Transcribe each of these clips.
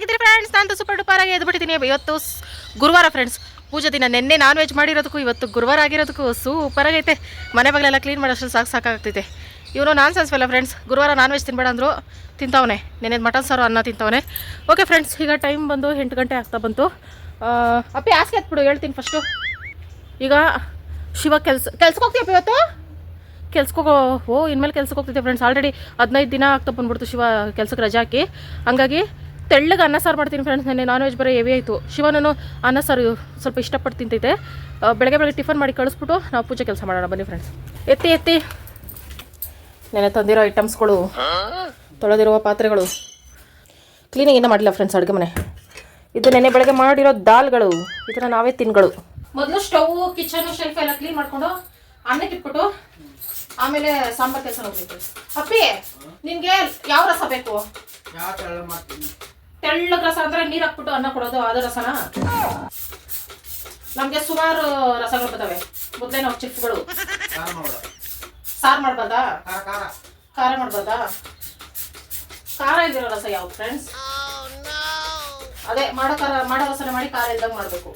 ಹೇಗಿದ್ದೀರಿ ಫ್ರೆಂಡ್ಸ್? ನಾನು super duper ಆಗಿ ಎದ್ಬಿಟ್ಟಿದ್ದೀನಿ. ಇವತ್ತು ಗುರುವಾರ ಫ್ರೆಂಡ್ಸ್, ಪೂಜೆ ದಿನ. ನಿನ್ನೆ ನಾನ್ ವೆಜ್ ಮಾಡಿರೋದಕ್ಕೂ ಇವತ್ತು ಗುರುವಾರ ಆಗಿರೋದಕ್ಕೂ ಸೂಪರ್ ಆಗೈತೆ. ಮನೆ ಬಾಗಿಲೆಲ್ಲ ಕ್ಲೀನ್ ಮಾಡೋಷ್ಟು ಸಾಕಾಗ್ತೈತೆ. ಇವನು ನಾನ್ ಸೆನ್ಸ್ವಲ್ಲ ಫ್ರೆಂಡ್ಸ್, ಗುರುವಾರ ನಾನ್ ವೆಜ್ ತಿನ್ಬೇಡ ಅಂದರು, ತಿಂತವನೆ. ನೆನೆ ಮಟನ್ ಸಾರು ಅನ್ನ ತಿಂತವನೆ. ಓಕೆ ಫ್ರೆಂಡ್ಸ್, ಈಗ ಟೈಮ್ ಬಂದು 8 ಗಂಟೆ ಆಗ್ತಾ ಬಂತು. ಅಪ್ಪಿ ಹಾಸಿಗೆ ಎತ್ಬಿಡು, ಹೇಳ್ತೀನಿ ಫಸ್ಟು. ಈಗ ಶಿವ ಕೆಲ್ಸಕ್ಕೆ ಹೋಗ್ತೀಯಪ್ಪ ಇವತ್ತು? ಕೆಲ್ಸಕ್ಕೆ ಇನ್ಮೇಲೆ ಕೆಲ್ಸಕ್ಕೆ ಹೋಗ್ತಿದ್ದೆ ಫ್ರೆಂಡ್ಸ್. ಆಲ್ರೆಡಿ 15 ದಿನ ಆಗ್ತಾ ಬಂದ್ಬಿಡ್ತು ಶಿವ ಕೆಲ್ಸಕ್ಕೆ ರಜೆ ಹಾಕಿ. ಹಂಗಾಗಿ ತೆಳ್ಳಗೆ ಅನ್ನ ಸಾರು ಮಾಡ್ತೀನಿ ಫ್ರೆಂಡ್ಸ್. ನೆನ್ನೆ ನಾನ್ ವೆಜ್ ಬರೀ ಹೆವಿ ಆಯಿತು. ಶಿವನೂ ಅನ್ನ ಸಾರು ಸ್ವಲ್ಪ ಇಷ್ಟಪಟ್ಟು ತಿಂತೈತೆ. ಬೆಳಗ್ಗೆ ಟಿಫನ್ ಮಾಡಿ ಕಳಿಸ್ಬಿಟ್ಟು ನಾವು ಪೂಜೆ ಕೆಲಸ ಮಾಡೋಣ ಬನ್ನಿ ಫ್ರೆಂಡ್ಸ್. ಎತ್ತಿ ನೆನೆ ತಂದಿರೋ ಐಟಮ್ಸ್ಗಳು, ತೊಳೆದಿರುವ ಪಾತ್ರೆಗಳು, ಕ್ಲೀನಿಂಗ್ ಏನೂ ಮಾಡಿಲ್ಲ ಫ್ರೆಂಡ್ಸ್. ಅಡುಗೆ ಮನೆ ಇದು ನೆನ್ನೆ ಬೆಳಗ್ಗೆ ಮಾಡಿರೋ ದಾಲ್ಗಳು, ಇದನ್ನು ನಾವೇ ತಿನ್ಗಳು. ಮೊದಲು ಸ್ಟವ್, ಕಿಚನು, ಶೆಲ್ಫ್ ಎಲ್ಲ ಕ್ಲೀನ್ ಮಾಡಿಕೊಂಡು ಅನ್ನಕ್ಕೆ ಇಟ್ಬಿಟ್ಟು ಆಮೇಲೆ ಸಾಂಬಾರ್ ಕೆಲಸ ಹೋಗ್ಬೇಕು. ಅಪ್ಪಿ, ನಿನ್ಗೆ ಯಾವ ರಸ ಬೇಕು? ತೆಳ್ಳಗ ರಸ ಅಂದ್ರೆ ನೀರು ಹಾಕ್ಬಿಟ್ಟು ಅನ್ನ ಕೊಡೋದು, ಅದು ರಸನ? ನಮ್ಗೆ ಸುಮಾರು ರಸಗಳು ಬರ್ತವೆ. ಮೊದಲೇ ನಾವು ಚಿಪ್ಸ್ಗಳು. ಸಾರು ಮಾಡ್ಬೋದಾ? ಖಾರ ಮಾಡ್ಬೋದಾ? ಖಾರ ಇಲ್ದಿರೋ ರಸ ಯಾವ್ದು ಫ್ರೆಂಡ್ಸ್? ಅದೇ ಮಾಡೋ ರಸನ ಮಾಡಿ ಖಾರ ಇಲ್ದಂಗೆ ಮಾಡಬೇಕು.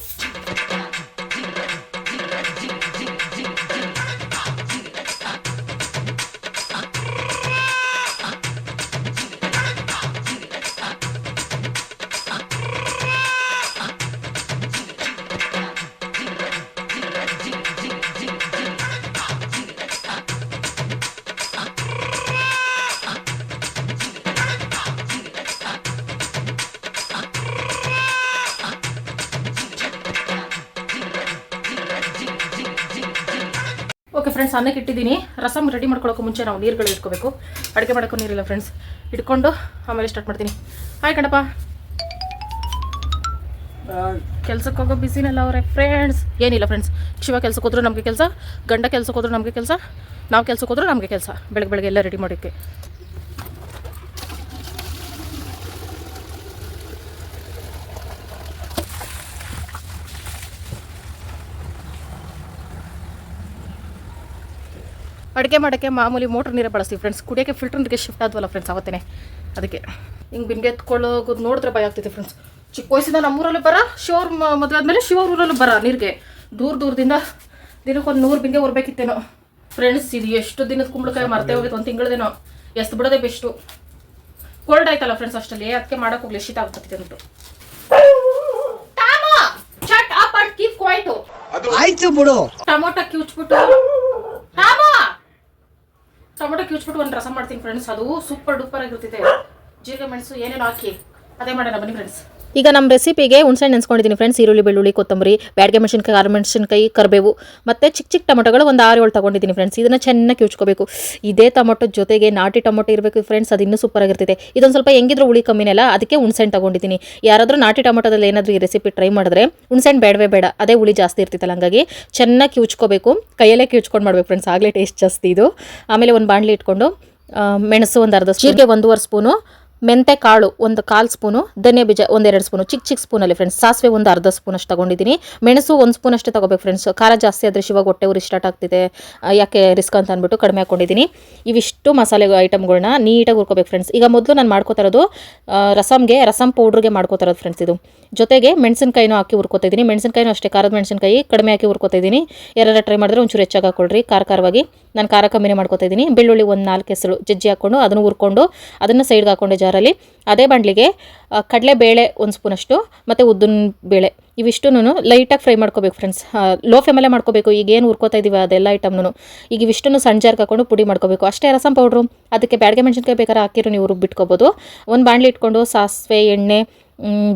ಓಕೆ ಫ್ರೆಂಡ್ಸ್, ಅನ್ನಕ್ಕೆ ಇಟ್ಟಿದ್ದೀನಿ. ರಸಮ್ ರೆಡಿ ಮಾಡ್ಕೊಳ್ಳೋಕೆ ಮುಂಚೆ ನಾವು ನೀರುಗಳು ಇಟ್ಕೋಬೇಕು. ಅಡುಗೆ ಮಾಡೋಕ್ಕೂ ನೀರಿಲ್ಲ ಫ್ರೆಂಡ್ಸ್. ಇಟ್ಕೊಂಡು ಆಮೇಲೆ ಸ್ಟಾರ್ಟ್ ಮಾಡ್ತೀನಿ. ಹಾಯ್ ಕಣಪ್ಪ. ಕೆಲ್ಸಕ್ಕೆ ಹೋಗೋ ಬಿಸಿನೆಲ್ಲ ಅವರೇ ಫ್ರೆಂಡ್ಸ್. ಏನಿಲ್ಲ ಫ್ರೆಂಡ್ಸ್, ಶಿವ ಕೆಲ್ಸಕ್ಕೆ ಹೋದ್ರು ನಮಗೆ ಕೆಲಸ, ಗಂಡ ಕೆಲ್ಸಕ್ಕೆ ಹೋದ್ರು ನಮಗೆ ಕೆಲಸ, ನಾವು ಕೆಲ್ಸಕ್ಕೆ ಹೋದ್ರು ನಮಗೆ ಕೆಲಸ. ಬೆಳಗ್ಗೆ ಎಲ್ಲ ರೆಡಿ ಮಾಡೋಕ್ಕೆ. ಅಡುಗೆ ಮಾಡೋಕ್ಕೆ ಮಾಮೂಲಿ ಮೋಟ್ರ್ ನೀರೇ ಬಳಸ್ತೀವಿ ಫ್ರೆಂಡ್ಸ್. ಕುಡಿಯೋಕ್ಕೆ ಫಿಲ್ಟರ್ ನೀರಿಗೆ ಶಿಫ್ಟ್ ಆದ್ವಲ್ಲ ಫ್ರೆಂಡ್ಸ್ ಅವತ್ತೇ. ಅದಕ್ಕೆ ಹಿಂಗೆ ಬಿಂಗೆ ಎತ್ಕೊಳ್ಳೋದು ನೋಡಿದ್ರೆ ಭಯ ಆಗ್ತೈತೆ ಫ್ರೆಂಡ್ಸ್. ಚಿಕ್ಕ ವಯಸ್ಸಿಂದ ನಮ್ಮೂರಲ್ಲಿ ಬರ, ಶಿವವ್ರ ಮದುವೆ ಆದಮೇಲೆ ಶಿವವ್ರ ಊರಲ್ಲೂ ಬರ ನೀರಿಗೆ. ದೂರದಿಂದ ದಿನಕ್ಕೊಂದು 100 ಬಿಂಗೆ ಹೊರಬೇಕಿತ್ತೇನೋ ಫ್ರೆಂಡ್ಸ್. ಇದು ಎಷ್ಟು ದಿನದ ಕುಂಬಳಕಾಯಿ ಮರ್ತೇ ಹೋಗಿತ್ತು, 1 ತಿಂಗಳದೇನೋ. ಎಷ್ಟು ಬಿಡೋದೇ ಬೆಸ್ಟು. ಕೋಲ್ಡ್ ಆಯ್ತಲ್ಲ ಫ್ರೆಂಡ್ಸ್ ಅಷ್ಟಲ್ಲಿ, ಅದಕ್ಕೆ ಮಾಡೋಕೆ ಹೋಗ್ಲಿ, ಶೀತ ಆಗ್ಬಿಟ್ಟಿದೆ ಅಂದ್ಬಿಟ್ಟು. ಟೊಮೊಟೊ ಕಿವುಚ್ಬಿಟ್ಟು ಒಂದು ರಸ ಮಾಡ್ತೀನಿ ಫ್ರೆಂಡ್ಸ್. ಅದು ಸೂಪರ್ ಡೂಪರ್ ಆಗಿರ್ತೈತೆ. ಜೀರಿಗೆ ಮೆಣಸು ಏನೇನು ಹಾಕಿ ಅದೇ ಮಾಡೋಣ ಬನ್ನಿ ಫ್ರೆಂಡ್ಸ್. ಈಗ ನಮ್ಮ ರೆಸಿಪಿಗೆ ಹುಣಸೆ ನೆನೆಸ್ಕೊಂಡಿದ್ದೀನಿ ಫ್ರೆಂಡ್ಸ್. ಈರುಳ್ಳಿ, ಬೆಳ್ಳುಳ್ಳಿ, ಕೊತ್ತಂಬರಿ, ಬ್ಯಾಡಗೆ ಮೆಣಸಿನ್ಕಾಯಿ, ಮೆಣಸಿನ್ಕಾಯಿ, ಕರಿಬೇವು ಮತ್ತು ಚಿಕ್ಕ ಟೊಮೊಟೊಗಳು ಒಂದು 6-7 ತೊಗೊಂಡಿದ್ದೀನಿ ಫ್ರೆಂಡ್ಸ್. ಇದನ್ನು ಚೆನ್ನಾಗಿ ಕಿವುಚ್ಕೋಬೇಕು. ಇದೇ ಟೊಮೊಟೊ ಜೊತೆಗೆ ನಾಟಿ ಟೊಮೊಟೊ ಇರಬೇಕು ಫ್ರೆಂಡ್ಸ್. ಅದು ಇನ್ನೂ ಸೂಪರ್ ಆಗಿರ್ತೈತೆ. ಇದೊಂದು ಸ್ವಲ್ಪ ಹೆಂಗಿದ್ರು ಹುಳಿ ಕಮ್ಮಿನೆಲ್ಲ, ಅದಕ್ಕೆ ಹುಣಸೆಹಣ್ಣು ತೊಗೊಂಡಿದ್ದೀನಿ. ಯಾರಾದರೂ ನಾಟಿ ಟೊಮೊಟೊದಲ್ಲಿ ಏನಾದರೂ ಈ ರೆಸಿಪಿ ಟ್ರೈ ಮಾಡಿದ್ರೆ ಹುಣಸೆಹಣ್ಣು ಬೇಡವೇ ಬೇಡ, ಅದೇ ಹುಳಿ ಜಾಸ್ತಿ ಇರ್ತಿತ್ತಲ್ಲ. ಹಂಗಾಗಿ ಚೆನ್ನಾಗಿ ಕಿವುಚ್ಕೋಬೇಕು. ಕೈಯಲ್ಲೇ ಕಿವುಚ್ಕೊಂಡು ಮಾಡ್ಬೇಕು ಫ್ರೆಂಡ್ಸ್, ಆಗಲೇ ಟೇಸ್ಟ್ ಜಾಸ್ತಿ ಇದು. ಆಮೇಲೆ ಒಂದು ಬಾಣಲಿ ಇಟ್ಕೊಂಡು ಮೆಣಸು ಒಂದು ಅರ್ಧ, ಜೀರಿಗೆ 1.5 ಸ್ಪೂನು, ಮೆಂತೆ ಕಾಳು 1/4 ಸ್ಪೂನು, ಧನಿಯಾ ಬೀಜ 1-2 ಸ್ಪೂನು, ಚಿಕ್ಕ ಸ್ಪೂನಲ್ಲಿ ಫ್ರೆಂಡ್ಸ್. ಸಾಸಿವೆ ಒಂದು ಅರ್ಧ ಸ್ಪೂನ್ ಅಷ್ಟು ತೊಗೊಂಡಿದ್ದೀನಿ. ಮೆಣಸು 1 ಸ್ಪೂನ್ ಅಷ್ಟೇ ತೊಗೋಬೇಕು ಫ್ರೆಂಡ್ಸ್. ಖಾರ ಜಾಸ್ತಿ ಆದರೆ ಶಿವಾಗ ಹೊಟ್ಟೆ ಉರಿ ಸ್ಟಾರ್ಟ್ ಆಗ್ತಿದೆ, ಯಾಕೆ ರಿಸ್ಕ್ ಅಂತ ಅಂದ್ಬಿಟ್ಟು ಕಡಿಮೆ ಹಾಕ್ಕೊಂಡಿದ್ದೀನಿ. ಇವಿಷ್ಟು ಮಸಾಲೆ ಐಟಮ್ಗಳನ್ನ ನೀಟಾಗಿ ಹುರ್ಕೋಬೇಕು ಫ್ರೆಂಡ್ಸ್. ಈಗ ಮೊದಲು ನಾನು ಮಾಡ್ಕೋತಾ ಇರೋದು ರಸಮ್ ಪೌಡ್ರಿಗೆ ಮಾಡ್ಕೋತಾ ಇರೋದು ಫ್ರೆಂಡ್ಸ್. ಇದು ಜೊತೆಗೆ ಮೆಣಸಿನ್ಕಾಯಿನೂ ಹಾಕಿ ಹುರ್ಕೋತಾ ಇದ್ದೀನಿ. ಮೆಣಸಿನ್ಕಾಯಿನೂ ಅಷ್ಟೇ ಖಾರದ ಮೆಣಸಿನ್ಕಾಯಿ ಕಡಿಮೆ ಹಾಕಿ ಹುರ್ಕೋತಾ ಇದ್ದೀನಿ. ಯಾರು ಟ್ರೈ ಮಾಡಿದ್ರೆ ಒಂಚೂರು ಹೆಚ್ಚಾಗಿ ಹಾಕ್ಕೊಳ್ರಿ ಖಾರವಾಗಿ. ನಾನು ಖಾರ ಕಮ್ಮಿನೇ ಮಾಡ್ಕೋತಾ ಇದ್ದೀನಿ. ಬೆಳ್ಳುಳ್ಳಿ ಒಂದು 4 ಹೆಸರು ಜಜ್ಜಿ ಹಾಕ್ಕೊಂಡು ಅದನ್ನು ಹುರ್ಕೊಂಡು ಅದನ್ನು ಸೈಡ್ಗೆ ಹಾಕ್ಕೊಂಡೆ ಜಾರಲ್ಲಿ. ಅದೇ ಬಾಣಲಿಗೆ ಕಡಲೆಬೇಳೆ 1 ಸ್ಪೂನಷ್ಟು ಮತ್ತು ಉದ್ದಿನ ಬೇಳೆ ಇವಿಷ್ಟು ಲೈಟಾಗಿ ಫ್ರೈ ಮಾಡ್ಕೋಬೇಕು ಫ್ರೆಂಡ್ಸ್. ಲೋ ಫ್ಲೇಮಲ್ಲೇ ಮಾಡ್ಕೋಬೇಕು. ಈಗ ಏನು ಹುರ್ಕೋತಾ ಇದ್ದೀವಿ ಅದೆಲ್ಲ ಐಟಮ್ನು ಈಗ ಇವಿಷ್ಟನ್ನು ಸಣ್ಣ ಜಾರ್ಗೆ ಹಾಕೊಂಡು ಪುಡಿ ಮಾಡ್ಕೋಬೇಕು ಅಷ್ಟೇ. ರಸಮ್ ಪೌಡ್ರು ಅದಕ್ಕೆ ಬ್ಯಾಡಗೆ ಮೆಣಸಿನ್ಕಾಯಿ ಬೇಕಾದ್ರೆ ಹಾಕಿರೋ ನೀವು ರುಬ್ಬಿಟ್ಕೋಬೋದು. ಒಂದು ಬಾಣಲಿ ಇಟ್ಕೊಂಡು ಸಾಸಿವೆ, ಎಣ್ಣೆ,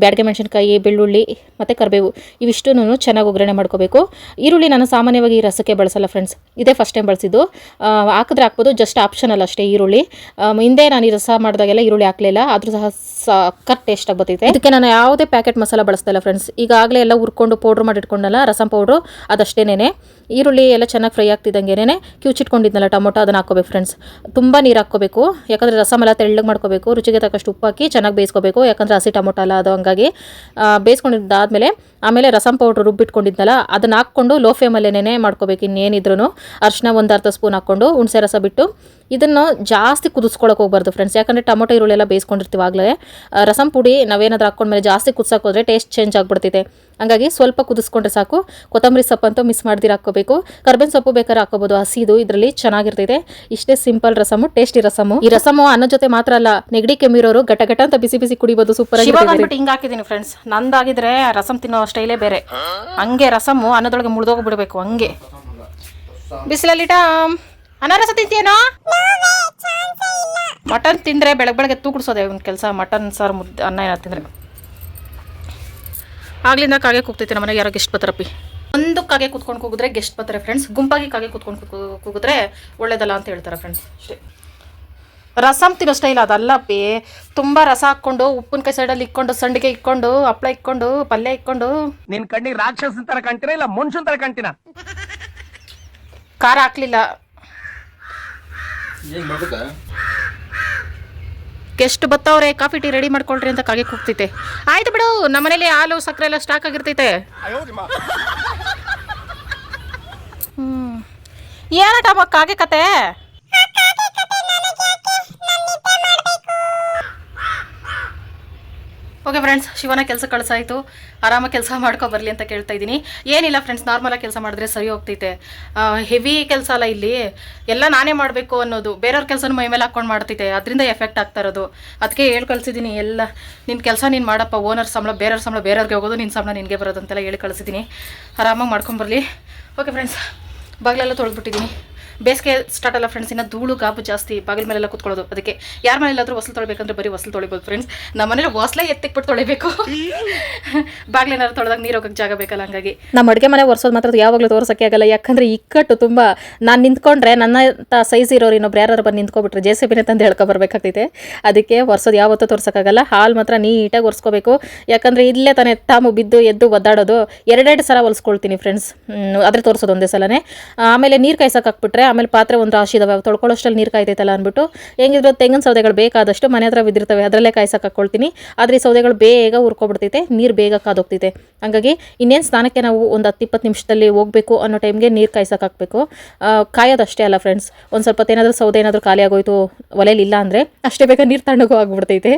ಬ್ಯಾಡಗೆ ಮೆಣಸಿನ್ಕಾಯಿ, ಬೆಳ್ಳುಳ್ಳಿ ಮತ್ತು ಕರಿಬೇವು ಇವಿಷ್ಟು ಚೆನ್ನಾಗಿ ಒಗ್ಗರಣೆ ಮಾಡ್ಕೋಬೇಕು. ಈರುಳ್ಳಿ ನಾನು ಸಾಮಾನ್ಯವಾಗಿ ಈ ರಸಕ್ಕೆ ಬಳಸಲ್ಲ ಫ್ರೆಂಡ್ಸ್, ಇದೇ ಫಸ್ಟ್ ಟೈಮ್ ಬಳಸಿದ್ದು. ಹಾಕಿದ್ರೆ ಹಾಕ್ಬೋದು, ಜಸ್ಟ್ ಆಪ್ಷನಲ್ ಅಷ್ಟೇ ಈರುಳ್ಳಿ. ಹಿಂದೆ ನಾನು ಈ ರಸ ಮಾಡಿದಾಗೆಲ್ಲ ಈರುಳ್ಳಿ ಹಾಕಲಿಲ್ಲ, ಆದರೂ ಸಹ ಸಖತ್ ಟೇಸ್ಟಾಗಿ ಬರ್ತೈತೆ. ಇದಕ್ಕೆ ನಾನು ಯಾವುದೇ ಪ್ಯಾಕೆಟ್ ಮಸಾಲ ಬಳಸ್ತಾ ಇಲ್ಲ ಫ್ರೆಂಡ್ಸ್. ಈಗಾಗಲೇ ಎಲ್ಲ ಹುರ್ಕೊಂಡು ಪೌಡ್ರ್ ಮಾಡಿ ಇಟ್ಕೊಂಡಲ್ಲ ರಸಮ್ ಪೌಡ್ರು, ಅದಷ್ಟೇನೆ. ಈರುಳ್ಳಿ ಎಲ್ಲ ಚೆನ್ನಾಗಿ ಫ್ರೈ ಆಗ್ತಿದ್ದಂಗೆನೇ ಕಿವುಚಿಟ್ಕೊಂಡಿದ್ನಲ್ಲ ಟೊಮೊಟೊ ಅದನ್ನು ಹಾಕ್ಕೋಬೇಕು ಫ್ರೆಂಡ್ಸ್. ತುಂಬ ನೀರು ಹಾಕ್ಕೋಬೇಕು, ಯಾಕಂದರೆ ರಸಮೆಲ್ಲ ತೆಳ್ಳಗೆ ಮಾಡ್ಕೋಬೇಕು. ರುಚಿಗೆ ತಕ್ಕಷ್ಟು ಉಪ್ಪು ಹಾಕಿ ಚೆನ್ನಾಗಿ ಬೇಯಿಸ್ಕೋಬೇಕು, ಯಾಕಂದರೆ ಹಸಿ ಟೊಮೊಟೊ ಅಲ್ಲ ಅದು. ಹಂಗಾಗಿ ಬೇಯಿಸ್ಕೊಂಡಿದ್ದಾದಮೇಲೆ ಆಮೇಲೆ ರಸಮ್ ಪೌಡ್ರ್ ರುಬ್ಬಿಟ್ಕೊಂಡಿದ್ನಲ್ಲ ಅದನ್ನು ಹಾಕ್ಕೊಂಡು ಲೋ ಫ್ಲೇಮಲ್ಲೇ ಮಾಡ್ಕೋಬೇಕು. ಇನ್ನೇನಿದ್ರು ಅರಿಶಿನ 1 ಅರ್ಧ ಸ್ಪೂನ್ ಹಾಕ್ಕೊಂಡು ಹುಣಸೆ ರಸ ಬಿಟ್ಟು ಇದನ್ನು ಜಾಸ್ತಿ ಕುದಿಸ್ಕೊಳಕ್ಕೆ ಹೋಗ್ಬಾರ್ದು ಫ್ರೆಂಡ್ಸ್, ಯಾಕಂದರೆ ಟೊಮೊಟೊ ಈರುಳ್ಳಿ ಎಲ್ಲ ಬೇಯಿಸ್ಕೊಂಡಿರ್ತೀವಿ ಆಗಲೇ. ರಸಂ ಪುಡಿ ನಾವೇನಾದ್ರೂ ಹಾಕ್ಕೊಂಡ್ಮೇಲೆ ಜಾಸ್ತಿ ಕುದಿಸೋಕೆ ಹೋದರೆ ಟೇಸ್ಟ್ ಚೇಂಜ್ ಆಗಿಬಿಡ್ತೈತೆ. ಹಂಗಾಗಿ ಸ್ವಲ್ಪ ಕುದಿಸ್ಕೊಂಡ್ರೆ ಸಾಕು. ಕೊತ್ತಂಬರಿ ಸೊಪ್ಪಂತೂ ಮಿಸ್ ಮಾಡ್ದಿರ ಹಾಕ್ಕೋಬೇಕು. ಕರ್ಬೇವಿನ ಸೊಪ್ಪು ಬೇಕಾದ್ರೆ ಹಾಕೋಬೋದು, ಹಸಿದು ಇದರಲ್ಲಿ ಚೆನ್ನಾಗಿರ್ತೈತೆ. ಇಷ್ಟೇ ಸಿಂಪಲ್ ರಸಮು, ಟೇಸ್ಟಿ ರಸಮು. ಈ ರಸಮು ಅನ್ನೋ ಜೊತೆ ಮಾತ್ರ ಅಲ್ಲ, ನೆಗಡಿ ಕೆಮ್ಮಿರೋರು ಗಟ ಗಟ ಅಂತ ಬಿಸಿ ಬಿಸಿ ಕುಡಿಬೋದು. ಸೂಪರ್ ಆಗಿ ಹಿಂಗೆ ಹಾಕಿದ್ದೀನಿ ಫ್ರೆಂಡ್ಸ್. ನಂದಾಗಿದ್ರೆ ರಸಮ್ ತಿನ್ನೋ ಸ್ಟೈಲೇ ಬೇರೆ. ಹಂಗೆ ರಸಮು ಅನ್ನದೊಳಗೆ ಮುಳ್ದೋಗ್ಬಿಡ್ಬೇಕು ಹಂಗೆ. ಬಿಸಿಲಲ್ಲಿ ಅನಾರಸ ತಿಂತೀಯೇನೋ? ಮಟನ್ ತಿಂದರೆ ಬೆಳಗ್ಗೆ ತೂಗುಡ್ಸೋದೆ ಒಂದು ಕೆಲಸ. ಮಟನ್ ಸಾರು ಮುದ್ದೆ ಅನ್ನ ಏನಾರು ತಿಂದರೆ ಆಗ್ಲಿಂದ ಕಾಗೆ ಕೂಗ್ತೈತೆ. ನಮ್ಮ ಮನೆಗೆ ಯಾರೋ ಗೆಸ್ಟ್ ಬರ್ತಾರಪ್ಪಿ. ಒಂದು ಕಾಗೆ ಕೂತ್ಕೊಂಡು ಕೂಗಿದ್ರೆ ಗೆಸ್ಟ್ ಬರ್ತಾರೆ ಫ್ರೆಂಡ್ಸ್. ಗುಂಪಾಗಿ ಕಾಗೆ ಕೂತ್ಕೊಂಡು ಕೂಗಿದ್ರೆ ಒಳ್ಳೇದಲ್ಲ ಅಂತ ಹೇಳ್ತಾರೆ ಫ್ರೆಂಡ್ಸ್. ಅಷ್ಟೇ. ರಸಮ್ ತಿನ್ನೋ ಸ್ಟೈಲ್ ಅದಲ್ಲಪ್ಪಿ. ತುಂಬ ರಸ ಹಾಕ್ಕೊಂಡು ಉಪ್ಪಿನಕಾಯಿ ಸೈಡಲ್ಲಿ ಇಕ್ಕೊಂಡು, ಸಂಡಿಗೆ ಇಕ್ಕೊಂಡು, ಹಪ್ಪಳ ಇಕ್ಕೊಂಡು, ಪಲ್ಯ ಇಕ್ಕೊಂಡು. ನಿನ್ ಕಣ್ಣಿಗೆ ರಾಕ್ಷಸನ್ ತರ ಕಾಣ್ತೀನ ಇಲ್ಲ ಮನುಷ್ಯನ್ ತರ ಕಾಣ್ತೀನ? ಖಾರ ಹಾಕ್ಲಿಲ್ಲ. ಗೆಸ್ಟ್ ಬತ್ತವ್ರೆ, ಕಾಫಿ ಟೀ ರೆಡಿ ಮಾಡ್ಕೊಳ್ರಿ ಅಂತ ಕಾಗೆ ಕೂಗ್ತೈತೆ. ಆಯ್ತು ಬಿಡು, ನಮ್ಮನೇಲಿ ಹಾಲು ಸಕ್ಕರೆ ಎಲ್ಲ ಸ್ಟಾಕ್ ಆಗಿರ್ತೈತೆ. ಏನಟಮ್ಮ ಕಾಗೆ ಕತೆ? ಓಕೆ ಫ್ರೆಂಡ್ಸ್, ಶಿವನ ಕೆಲಸ ಕಳಿಸಾಯಿತು. ಆರಾಮಾಗಿ ಕೆಲಸ ಮಾಡ್ಕೊ ಬರಲಿ ಅಂತ ಕೇಳ್ತಾ ಇದ್ದೀನಿ. ಏನಿಲ್ಲ ಫ್ರೆಂಡ್ಸ್, ನಾರ್ಮಲಾಗಿ ಕೆಲಸ ಮಾಡಿದ್ರೆ ಸರಿ ಹೋಗ್ತೈತೆ. ಹೆವಿ ಕೆಲಸ ಅಲ್ಲ ಇಲ್ಲಿ, ಎಲ್ಲ ನಾನೇ ಮಾಡಬೇಕು ಅನ್ನೋದು. ಬೇರೆಯವ್ರ ಕೆಲಸನ ಮೈ ಮೇಲೆ ಹಾಕ್ಕೊಂಡು ಮಾಡ್ತೈತೆ, ಅದರಿಂದ ಎಫೆಕ್ಟ್ ಆಗ್ತಾ ಇರೋದು. ಅದಕ್ಕೆ ಹೇಳಿ ಕಳಿಸಿದ್ದೀನಿ ಎಲ್ಲ, ನಿನ್ನ ಕೆಲಸ ನೀನು ಮಾಡಪ್ಪ. ಓನರ್ ಸಂಬಳ ಬೇರೆಯವ್ರ ಸಂಬಳ ಬೇರೆಯವ್ರಿಗೆ ಹೋಗೋದು, ನಿನ್ನ ಸಂಬಳ ನಿನಗೆ ಬರೋದು ಅಂತೆಲ್ಲ ಹೇಳಿ ಕಳಿಸಿದ್ದೀನಿ. ಆರಾಮಾಗಿ ಮಾಡ್ಕೊಂಬರಲಿ. Okay friends, ಬಾಗಿಲೆಲ್ಲ ತೊಳೆದ್ಬಿಟ್ಟಿದ್ದೀನಿ. ಬೇಸಿಗೆ ಸ್ಟಾರ್ಟ್ ಅಲ್ಲ ಫ್ರೆಂಡ್ಸ್, ಇನ್ನು ಧೂಳು ಗಾಬು ಜಾಸ್ತಿ, ಬಾಗಿಲ ಮೇಲೆಲ್ಲ ಕೂತ್ಕೊಳ್ಳೋದು. ಅದಕ್ಕೆ ಯಾರ ಮನೇಲಾದರೂ ಹೊಸಲು ತೊಳಿಬೇಕಂದ್ರೆ ಬರೀ ಹೊಸಲು ತೊಳಿಬೋದು ಫ್ರೆಂಡ್ಸ್. ನಮ್ಮ ಮನೇಲಿ ಹೊಸಲೇ ಎತ್ತಿಕ್ಬಿಟ್ಟು ತೊಳಿಬೇಕು. ಬಾಗಿಲೇನಾದ್ರು ತೊಳೆದಾಗ ನೀರು ಹೋಗೋಕ್ಕೆ ಜಾಗ ಬೇಕಲ್ಲ, ಹಂಗಾಗಿ ನಮ್ಮ ಅಡುಗೆ ಮನೆ ಒರೆಸೋದು ಮಾತ್ರ ಯಾವಾಗಲೂ ತೋರ್ಸೋಕ್ಕೆ ಆಗಲ್ಲ. ಯಾಕಂದರೆ ಇಕ್ಕಟ್ಟು ತುಂಬ. ನಾನು ನಿಂತ್ಕೊಂಡ್ರೆ ನನ್ನ ಸೈಜ್ ಇರೋರು ಇನ್ನೊಬ್ರು ಯಾರು ಬಂದು ನಿಂತ್ಕೊಬಿಟ್ರೆ JCBನೇ ತಂದು ಹೇಳ್ಕೊಬರ್ಬೇಕಾಗ್ತೈತೆ. ಅದಕ್ಕೆ ಒರೆಸೋದು ಯಾವತ್ತೂ ತೋರ್ಸೋಕ್ಕಾಗಲ್ಲ. ಹಾಲು ಮಾತ್ರ ನೀಟಾಗಿ ಒರೆಸ್ಕೋಬೇಕು. ಯಾಕಂದರೆ ಇಲ್ಲೇ ತಾನೇ ತಾಮು ಬಿದ್ದು ಎದ್ದು ಒದ್ದಾಡೋದು. ಎರಡೆರಡು ಸಲ ಹೊಲಿಸ್ಕೊಳ್ತೀನಿ ಫ್ರೆಂಡ್ಸ್, ಆದರೆ ತೋರಿಸೋದು ಒಂದೇ ಸಲನೇ. ಆಮೇಲೆ ನೀರು ಕಾಯ್ಸಕ್ಕೆ ಹಾಕ್ಬಿಟ್ರೆ ಆಮೇಲೆ ಪಾತ್ರೆ ಒಂದು ರಾಶಿ ಇದಾವೆ, ತೊಳ್ಕೊಳ್ಳೋಷ್ಟಲ್ಲಿ ನೀರು ಕಾಯ್ತೈತಲ್ಲ ಅಂದ್ಬಿಟ್ಟು ಹೆಂಗಿದ್ರು ತೆಂಗಿನ ಸೌದೆಗಳು ಬೇಕಾದಷ್ಟು ಮನೆ ಹತ್ರ ಬಿದ್ದಿರ್ತವೆ, ಅದರಲ್ಲೇ ಕಾಯ್ಸಕ್ಕೆ ಹಾಕ್ಕೊಳ್ತೀನಿ. ಆದರೆ ಈ ಸೌದೆಗಳು ಬೇಗ ಹುರ್ಕೊಬಿಡ್ತೈತೆ, ನೀರು ಬೇಗ ಕಾದೋಗ್ತೈತೆ. ಹಂಗಾಗಿ ಇನ್ನೇನು ಸ್ನಾನಕ್ಕೆ ನಾವು ಒಂದು 10-20 ನಿಮಿಷದಲ್ಲಿ ಹೋಗಬೇಕು ಅನ್ನೋ ಟೈಮ್ಗೆ ನೀರು ಕಾಯ್ಸಕ್ಕೆ ಹಾಕಬೇಕು. ಕಾಯೋದಷ್ಟೇ ಅಲ್ಲ ಫ್ರೆಂಡ್ಸ್, ಒಂದು ಸ್ವಲ್ಪ ಏನಾದರೂ ಸೌದೆ ಏನಾದರೂ ಖಾಲಿ ಆಗೋಯ್ತು ಒಲೆಯಲ್ಲಿ ಇಲ್ಲ ಅಂದರೆ ಅಷ್ಟೇ ಬೇಗ ನೀರು ತಣ್ಣಗೂ ಆಗಿಬಿಡ್ತೈತೆ.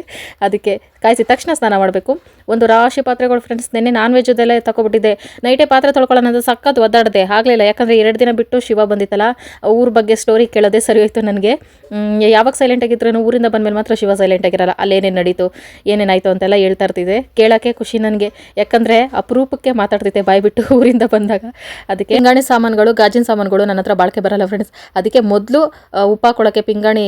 ಅದಕ್ಕೆ ಕಾಯಿಸಿದ ತಕ್ಷಣ ಸ್ನಾನ ಮಾಡಬೇಕು. ಒಂದು ರಾಶಿ ಪಾತ್ರೆಗಳು ಫ್ರೆಂಡ್ಸ್. ನಿನ್ನೆ ನಾನ್ ವೆಜ್ಜದೆಲ್ಲ ತಗೊಬಿಟ್ಟಿದ್ದೆ. ನೈಟೇ ಪಾತ್ರೆ ತೊಳ್ಕೊಳ್ಳೋಣ ಸಖತ್ ಒದ್ದಾಡಿದೆ, ಆಗಲಿಲ್ಲ. ಯಾಕಂದರೆ 2 ದಿನ ಬಿಟ್ಟು ಶಿವ ಬಂದಿತ್ತಲ್ಲ, ಊರ ಬಗ್ಗೆ ಸ್ಟೋರಿ ಕೇಳೋದೇ ಸರಿ ಹೋಯ್ತು ನನಗೆ. ಯಾವಾಗ ಸೈಲೆಂಟ್ ಆಗಿದ್ರೂ ಊರಿಂದ ಬಂದಮೇಲೆ ಮಾತ್ರ ಶಿವ ಸೈಲೆಂಟ್ ಆಗಿರಲ್ಲ. ಅಲ್ಲೇನೇನು ನಡೀತು, ಏನೇನಾಯಿತು ಅಂತೆಲ್ಲ ಹೇಳ್ತಾ ಇರ್ತಿದೆ. ಕೇಳೋಕ್ಕೆ ಖುಷಿ ನನಗೆ, ಯಾಕಂದರೆ ಅಪರೂಪಕ್ಕೆ ಮಾತಾಡ್ತೈತೆ ಬಾಯಿ ಬಿಟ್ಟು ಊರಿಂದ ಬಂದಾಗ. ಅದಕ್ಕೆ ಪಿಂಗಾಣಿ ಸಾಮಾನುಗಳು, ಗಾಜಿನ ಸಾಮಾನುಗಳು ನನ್ನ ಹತ್ರ ಬಾಳಿಕೆ ಬರಲ್ಲ ಫ್ರೆಂಡ್ಸ್. ಅದಕ್ಕೆ ಮೊದಲು ಉಪ್ಪ ಹಾಕೊಳ್ಳೋಕ್ಕೆ ಪಿಂಗಾಣಿ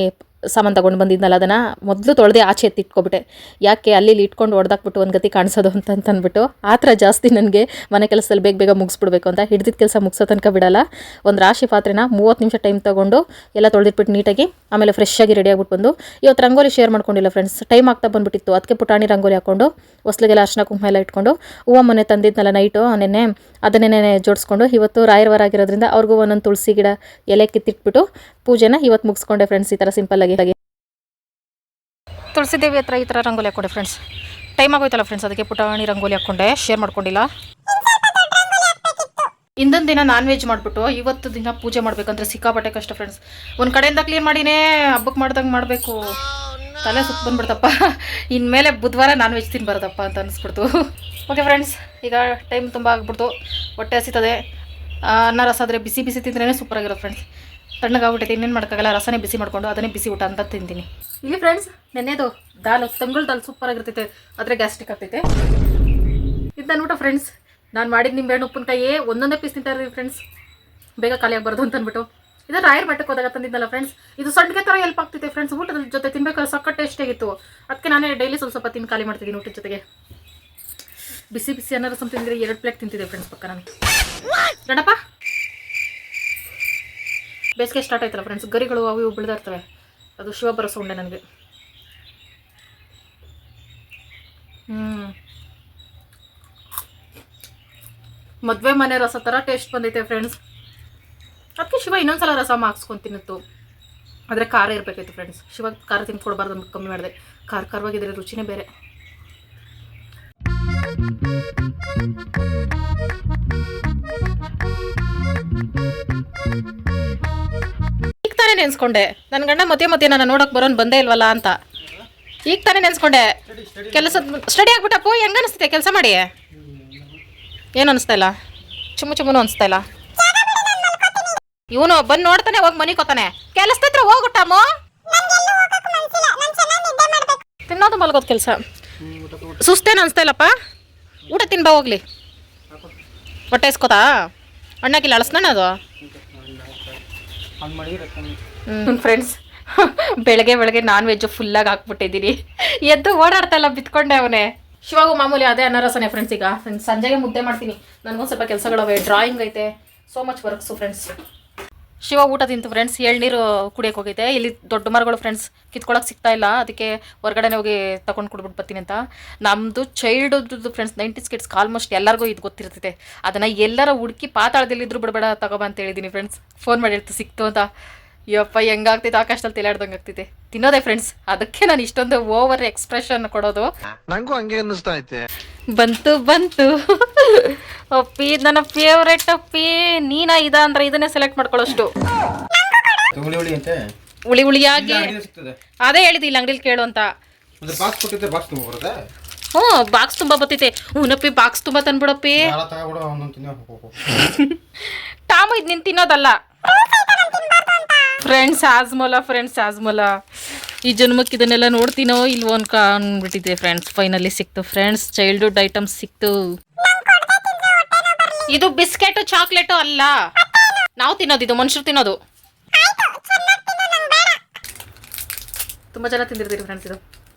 ಸಾಮಾನು ತೊಗೊಂಡು ಬಂದಿದ್ನಲ್ಲ, ಅದನ್ನು ಮೊದಲು ತೊಳೆದೇ ಆಚೆ ಎತ್ತಿಟ್ಕೊಬಿಟ್ಟೆ. ಯಾಕೆ ಅಲ್ಲಿ ಇಟ್ಕೊಂಡು ಹೊಡೆದಾಕ್ಬಿಟ್ಟು ಒಂದು ಗತಿ ಕಾಣಿಸೋದು ಅಂತಂದ್ಬಿಟ್ಟು. ಆ ಥರ ಜಾಸ್ತಿ ನನಗೆ ಮನೆ ಕೆಲಸದಲ್ಲಿ ಬೇಗ ಬೇಗ ಮುಗಿಸ್ಬಿಡ್ಬೇಕು ಅಂತ, ಹಿಡ್ದಿದ್ದ ಕೆಲಸ ಮುಗಿಸೋ ತನಕ ಬಿಡಲ್ಲ. ಒಂದು ರಾಶಿ ಪಾತ್ರೆನ 30 ನಿಮಿಷ ಟೈಮ್ ತೊಗೊಂಡು ಎಲ್ಲ ತೊಳೆದಿಟ್ಬಿಟ್ಟು ನೀಟಾಗಿ ಆಮೇಲೆ ಫ್ರೆಶ್ ಆಗಿ ರೆಡಿ ಆಗ್ಬಿಟ್ಟು ಬಂದು, ಇವತ್ತು ರಂಗೋಲಿ ಶೇರ್ ಮಾಡ್ಕೊಂಡಿಲ್ಲ ಫ್ರೆಂಡ್ಸ್, ಟೈಮ್ ಆಗ್ತಾ ಬಂದುಬಿಟ್ಟಿತ್ತು. ಅದಕ್ಕೆ ಪುಟಾಣಿ ರಂಗೋಲಿ ಹಾಕ್ಕೊಂಡು ಹೊಸ್ಲಿಗೆಲ್ಲ ಅರ್ಶಿನ ಕುಂಕುಮ ಎಲ್ಲ ಇಟ್ಕೊಂಡು, ಹೂವು ಮೊನ್ನೆ ತಂದಿದ್ನಲ್ಲ ನೈಟು ನೆನ್ನೆ, ಅದನ್ನೇ ಜೋಡಿಸ್ಕೊಂಡು ಇವತ್ತು ರಾಯರವಾರ ಆಗಿರೋದ್ರಿಂದ ಅವ್ರಿಗೂ ಒಂದೊಂದು ತುಳಸಿ ಗಿಡ ಎಲೆ ಕಿತ್ತಿಟ್ಬಿಟ್ಟು ಪೂಜೆನ ಇವತ್ತು ಮುಗಿಸ್ಕೊಂಡೆ ಫ್ರೆಂಡ್ಸ್. ಈ ಥರ ಸಿಂಪಲ್ಲಾಗಿ ತುಳಸಿ ದೇವಿ ಹತ್ರ ಈ ಥರ ರಂಗೋಲಿ ಹಾಕ್ಕೊಂಡೆ ಫ್ರೆಂಡ್ಸ್. ಟೈಮ್ ಆಗೋಯ್ತಲ್ಲ ಫ್ರೆಂಡ್ಸ್, ಅದಕ್ಕೆ ಪುಟಾಣಿ ರಂಗೋಲಿ ಹಾಕ್ಕೊಂಡೆ, ಶೇರ್ ಮಾಡ್ಕೊಂಡಿಲ್ಲ. ಇಂದೊಂದು ದಿನ ನಾನ್ ವೆಜ್ ಮಾಡಿಬಿಟ್ಟು ಇವತ್ತು ದಿನ ಪೂಜೆ ಮಾಡಬೇಕಂದ್ರೆ ಸಿಕ್ಕಾಪಟ್ಟೆ ಕಷ್ಟ ಫ್ರೆಂಡ್ಸ್. ಒಂದು ಕಡೆಯಿಂದ ಕ್ಲೀನ್ ಮಾಡಿನೇ ಹಬ್ಬಕ್ಕೆ ಮಾಡ್ದಂಗೆ ಮಾಡಬೇಕು. ತಲೆ ಸುತ್ತ ಬಂದುಬಿಡ್ತಪ್ಪ. ಇನ್ಮೇಲೆ ಬುಧವಾರ ನಾನ್ ವೆಜ್ ತಿನ್ಬಾರ್ದಪ್ಪ ಅಂತ ಅನಿಸ್ಬಿಡ್ತು. ಓಕೆ ಫ್ರೆಂಡ್ಸ್, ಈಗ ಟೈಮ್ ತುಂಬ ಆಗ್ಬಿಡ್ತು, ಹೊಟ್ಟೆ ಹಸಿತದೆ. ಅನ್ನ ರಸ ಆದರೆ ಬಿಸಿ ಬಿಸಿ ತಿಂದ್ರೇ ಸೂಪರಾಗಿರೋದು ಫ್ರೆಂಡ್ಸ್. ತಣ್ಣಗಾಗ್ಬಿಟ್ಟೈತೆ, ಇನ್ನೇನು ಮಾಡೋಕ್ಕಾಗಲ್ಲ. ರಸನೇ ಬಿಸಿ ಮಾಡ್ಕೊಂಡು ಅದನ್ನೇ ಬಿಸಿ ಊಟ ಅಂತ ತಿಂತೀನಿ. ಇಲ್ಲಿ ಫ್ರೆಂಡ್ಸ್, ನೆನ್ನೆದು ದಾಲ್, ತಂಗುಳು ದಾಲ್ ಸೂಪರಾಗಿರ್ತೈತೆ, ಆದರೆ ಗ್ಯಾಸ್ಟ್ರಿಕ್ ಆಗ್ತೈತೆ. ಇದು ನನ್ನ ಊಟ ಫ್ರೆಂಡ್ಸ್. ನಾನು ಮಾಡಿದ ನಿಂಬೆಹಣ್ಣು ಉಪ್ಪಿನಕಾಯಿ ಒಂದೊಂದೇ ಪೀಸ್ ತಿಂತಾ ಇರ್ತೀವಿ ಫ್ರೆಂಡ್ಸ್, ಬೇಗ ಖಾಲಿ ಆಗಬಾರ್ದು ಅಂತ ಅಂದ್ಬಿಟ್ಟು. ಇದು ರಾಯರ ಮಟ್ಟಕ್ಕೆ ಹೋದಾಗ ತಂದಿದ್ದಲ್ಲ ಫ್ರೆಂಡ್ಸ್. ಇದು ಸಂಡಿಗೆ ಥರ ಹೆಲ್ಪ್ ಆಗ್ತೈತೆ ಫ್ರೆಂಡ್ಸ್. ಊಟದ ಜೊತೆ ತಿನ್ಬೇಕಾದ್ರೆ ಸಕ್ಕತ್ ಟೇಸ್ಟಿಯಾಗಿತ್ತು. ಅದಕ್ಕೆ ನಾನೇ ಡೈಲಿ ಸ್ವಲ್ಪ ತಿಂದು ಖಾಲಿ ಮಾಡ್ತಿದ್ದೀನಿ ಊಟದ ಜೊತೆಗೆ. ಬಿಸಿ ಬಿಸಿ ಅನ್ನ ರಸಂ ತಿಂದರೆ 2 ಪ್ಲೇಟ್ ತಿಂತಿದ್ದೆ ಫ್ರೆಂಡ್ಸ್ ಪಕ್ಕ ನಾನು. ಗಡಪ್ಪ ಬೇಸಿಗೆ ಸ್ಟಾರ್ಟ್ ಆಯ್ತಲ್ಲ ಫ್ರೆಂಡ್ಸ್, ಗರಿಗಳು ಅವು ಇವು ಬೆಳೆದ ಇರ್ತವೆ. ಅದು ಶಿವ ಬರೋ ಸೌಂಡೆ ನನಗೆ. ಮದುವೆ ಮನೆ ರಸ ಥರ ಟೇಸ್ಟ್ ಬಂದೈತೆ ಫ್ರೆಂಡ್ಸ್. ಅದಕ್ಕೆ ಶಿವ ಇನ್ನೊಂದ್ಸಲ ರಸ ಹಾಕ್ಸ್ಕೊಂಡು ತಿನ್ನಿತ್ತು, ಆದರೆ ಖಾರ ಇರಬೇಕಾಯ್ತು ಫ್ರೆಂಡ್ಸ್. ಶಿವ ಖಾರ ತಿನ್ಕೊಡ್ಬಾರ್ದು ಅಂತ ಕಮ್ಮಿ ಮಾಡಿದೆ. ಖಾರವಾಗಿದ್ರೆ ರುಚಿನೇ ಬೇರೆ. ನೆನೆಸ್ಕೊಂಡೆ ನನ್ನ ಗಂಡ ಮಧ್ಯೆ ನಾನು ನೋಡೋಕೆ ಬರೋನು ಬಂದೇ ಇಲ್ವಲ್ಲ ಅಂತ. ಈಗ ತಾನೇ ನೆನೆಸ್ಕೊಂಡೆ. ಕೆಲಸ ಸ್ಟಡಿ ಆಗ್ಬಿಟ್ಟಪ್ಪು. ಹೆಂಗೆ ಅನಿಸ್ತಿದೆ ಕೆಲಸ ಮಾಡಿ? ಏನು ಅನಿಸ್ತಾ ಇಲ್ಲ? ಚುಮ್ಮು ಅನಿಸ್ತಾ ಇಲ್ಲ. ಇವನು ಬಂದು ನೋಡ್ತಾನೆ ಹೋಗಿ ಮನೆ ಕೊತಾನೆ. ಕೆಲಸದ ಹೋಗುಟ್ಟಮ್ಮ. ತಿನ್ನೋದು ಮಲ್ಗೋದು ಕೆಲಸ. ಸುಸ್ತೇನು ಅನಿಸ್ತಾ ಇಲ್ಲಪ್ಪ. ಊಟ ತಿನ್ಬಾ ಹೋಗ್ಲಿ. ಹೊಟ್ಟೆ ಇಸ್ಕೋತಾ ಅಣ್ಣಾಕಿಲ್ಲ ಅಳಸ್ನ ಅದು. ಫ್ರೆಂಡ್ಸ್ ಬೆಳಗ್ಗೆ ನಾನ್ ವೆಜ್ ಫುಲ್ಲಾಗಿ ಹಾಕ್ಬಿಟ್ಟಿದ್ದೀನಿ. ಎದ್ದು ಓಡಾಡ್ತಾ ಇಲ್ಲ, ಬಿತ್ಕೊಂಡೆ ಅವನೇ. ಶಿವಾಗು ಮಾಮೂಲಿ ಅದೇ ಅನ್ನರಸನೆ ಫ್ರೆಂಡ್ಸ್. ಈಗ ಸಂಜೆಗೆ ಮುದ್ದೆ ಮಾಡ್ತೀನಿ. ನನಗೊಂದು ಸ್ವಲ್ಪ ಕೆಲಸಗಳವೆ, ಡ್ರಾಯಿಂಗ್ ಐತೆ, so much works friends. Shiva ಊಟ ತಿಂತು ಫ್ರೆಂಡ್ಸ್. ಎಳ್ನೀರು ಕುಡಿಯೋಕೆ ಹೋಗೈತೆ. ಇಲ್ಲಿ ದೊಡ್ಡ ಮರಗಳು ಫ್ರೆಂಡ್ಸ್ ಕಿತ್ಕೊಳಕ್ಕೆ ಸಿಗ್ತಾ ಇಲ್ಲ, ಅದಕ್ಕೆ ಹೊರಗಡೆನೇ ಹೋಗಿ ತಗೊಂಡು ಕುಡ್ಬಿಟ್ಟು ಬರ್ತೀನಿ ಅಂತ. ನಮ್ಮದು ಚೈಲ್ಡ್ಹುಡ್ದು ಫ್ರೆಂಡ್ಸ್ 90s ಕಿಡ್ಸ್ಗೆ ಆಲ್ಮೋಸ್ಟ್ ಎಲ್ಲರಿಗೂ ಇದು ಗೊತ್ತಿರ್ತೈತೆ. ಅದನ್ನು ಎಲ್ಲರ ಹುಡುಕಿ ಪಾತಾಳದಲ್ಲಿದ್ದರೂ ಬಿಡಬೇಡ ತಗೊಬ ಅಂತ ಹೇಳಿದ್ದೀನಿ ಫ್ರೆಂಡ್ಸ್. ಫೋನ್ ಮಾಡಿರ್ತು ಸಿಕ್ತು ಅಂತ. ಯಪ್ಪ ಹೆಂಗಾಗ್ತೈತೆ, ಆಕಾಶದಲ್ಲಿ ತೇಲಾಡ್ದಂಗೆ ಆಗ್ತೈತೆ. ತಿನ್ನೋದೇ ಫ್ರೆಂಡ್ಸ್. ಅದಕ್ಕೆ ನಾನು ಇಷ್ಟೊಂದು ಓವರ್ ಎಕ್ಸ್ಪ್ರೆಷನ್ ಕೊಡೋದು. ನಂಗೂ ಹಂಗೆ ಅನ್ನಿಸ್ತಾ ಐತೆ. ಬಂತು ಅಪ್ಪಿ, ನನ್ನ ಫೇವ್ರೆಟ್ ಅಪ್ಪಿ. ನೀನಾ ಇದ ಅಂದ್ರೆ ಇದನ್ನೇ ಸೆಲೆಕ್ಟ್ ಮಾಡ್ಕೊಳ್ಳೋಷ್ಟು ಹುಳಿಯಾಗಿ. ಅದೇ ಹೇಳಿದ್ದು ಇಲ್ಲಿ ಅಂಗಡಿಲಿ ಕೇಳು ಅಂತ. ಹ್ಞೂ ಬಾಕ್ಸ್ ತುಂಬ ಬರ್ತೈತೆ. ಹೂನಪ್ಪಿ ಬಾಕ್ಸ್ ತುಂಬ ತಂದ್ಬಿಡಪ್ಪಿ. ಟಾಮು ಇದು ನಿನ್ ತಿನ್ನೋದಲ್ಲ ಫ್ರೆಂಡ್ಸ್. ಆಜ್ಮೋಲ ಈ ಜನ್ಮಕ್ಕೆ ಇದನ್ನೆಲ್ಲ ನೋಡ್ತೀನೋ ಇಲ್ವೋ ಅನ್ಬಿಟ್ಟಿದೆ ಫ್ರೆಂಡ್ಸ್. ಫೈನಲಿ ಸಿಕ್ತು ಫ್ರೆಂಡ್ಸ್, ಚೈಲ್ಡ್ಹುಡ್ ಐಟಮ್ಸ್ ಸಿಕ್ತು. ಇದು ಬಿಸ್ಕೆಟು ಚಾಕ್ಲೇಟು ಅಲ್ಲ, ನಾವು ತಿನ್ನೋದು, ಇದು ಮನುಷ್ಯರು ತಿನ್ನೋದು. ತುಂಬ ಜನ ತಿಂದಿರ್ತೀರಿ ಫ್ರೆಂಡ್ಸ್. ಇದು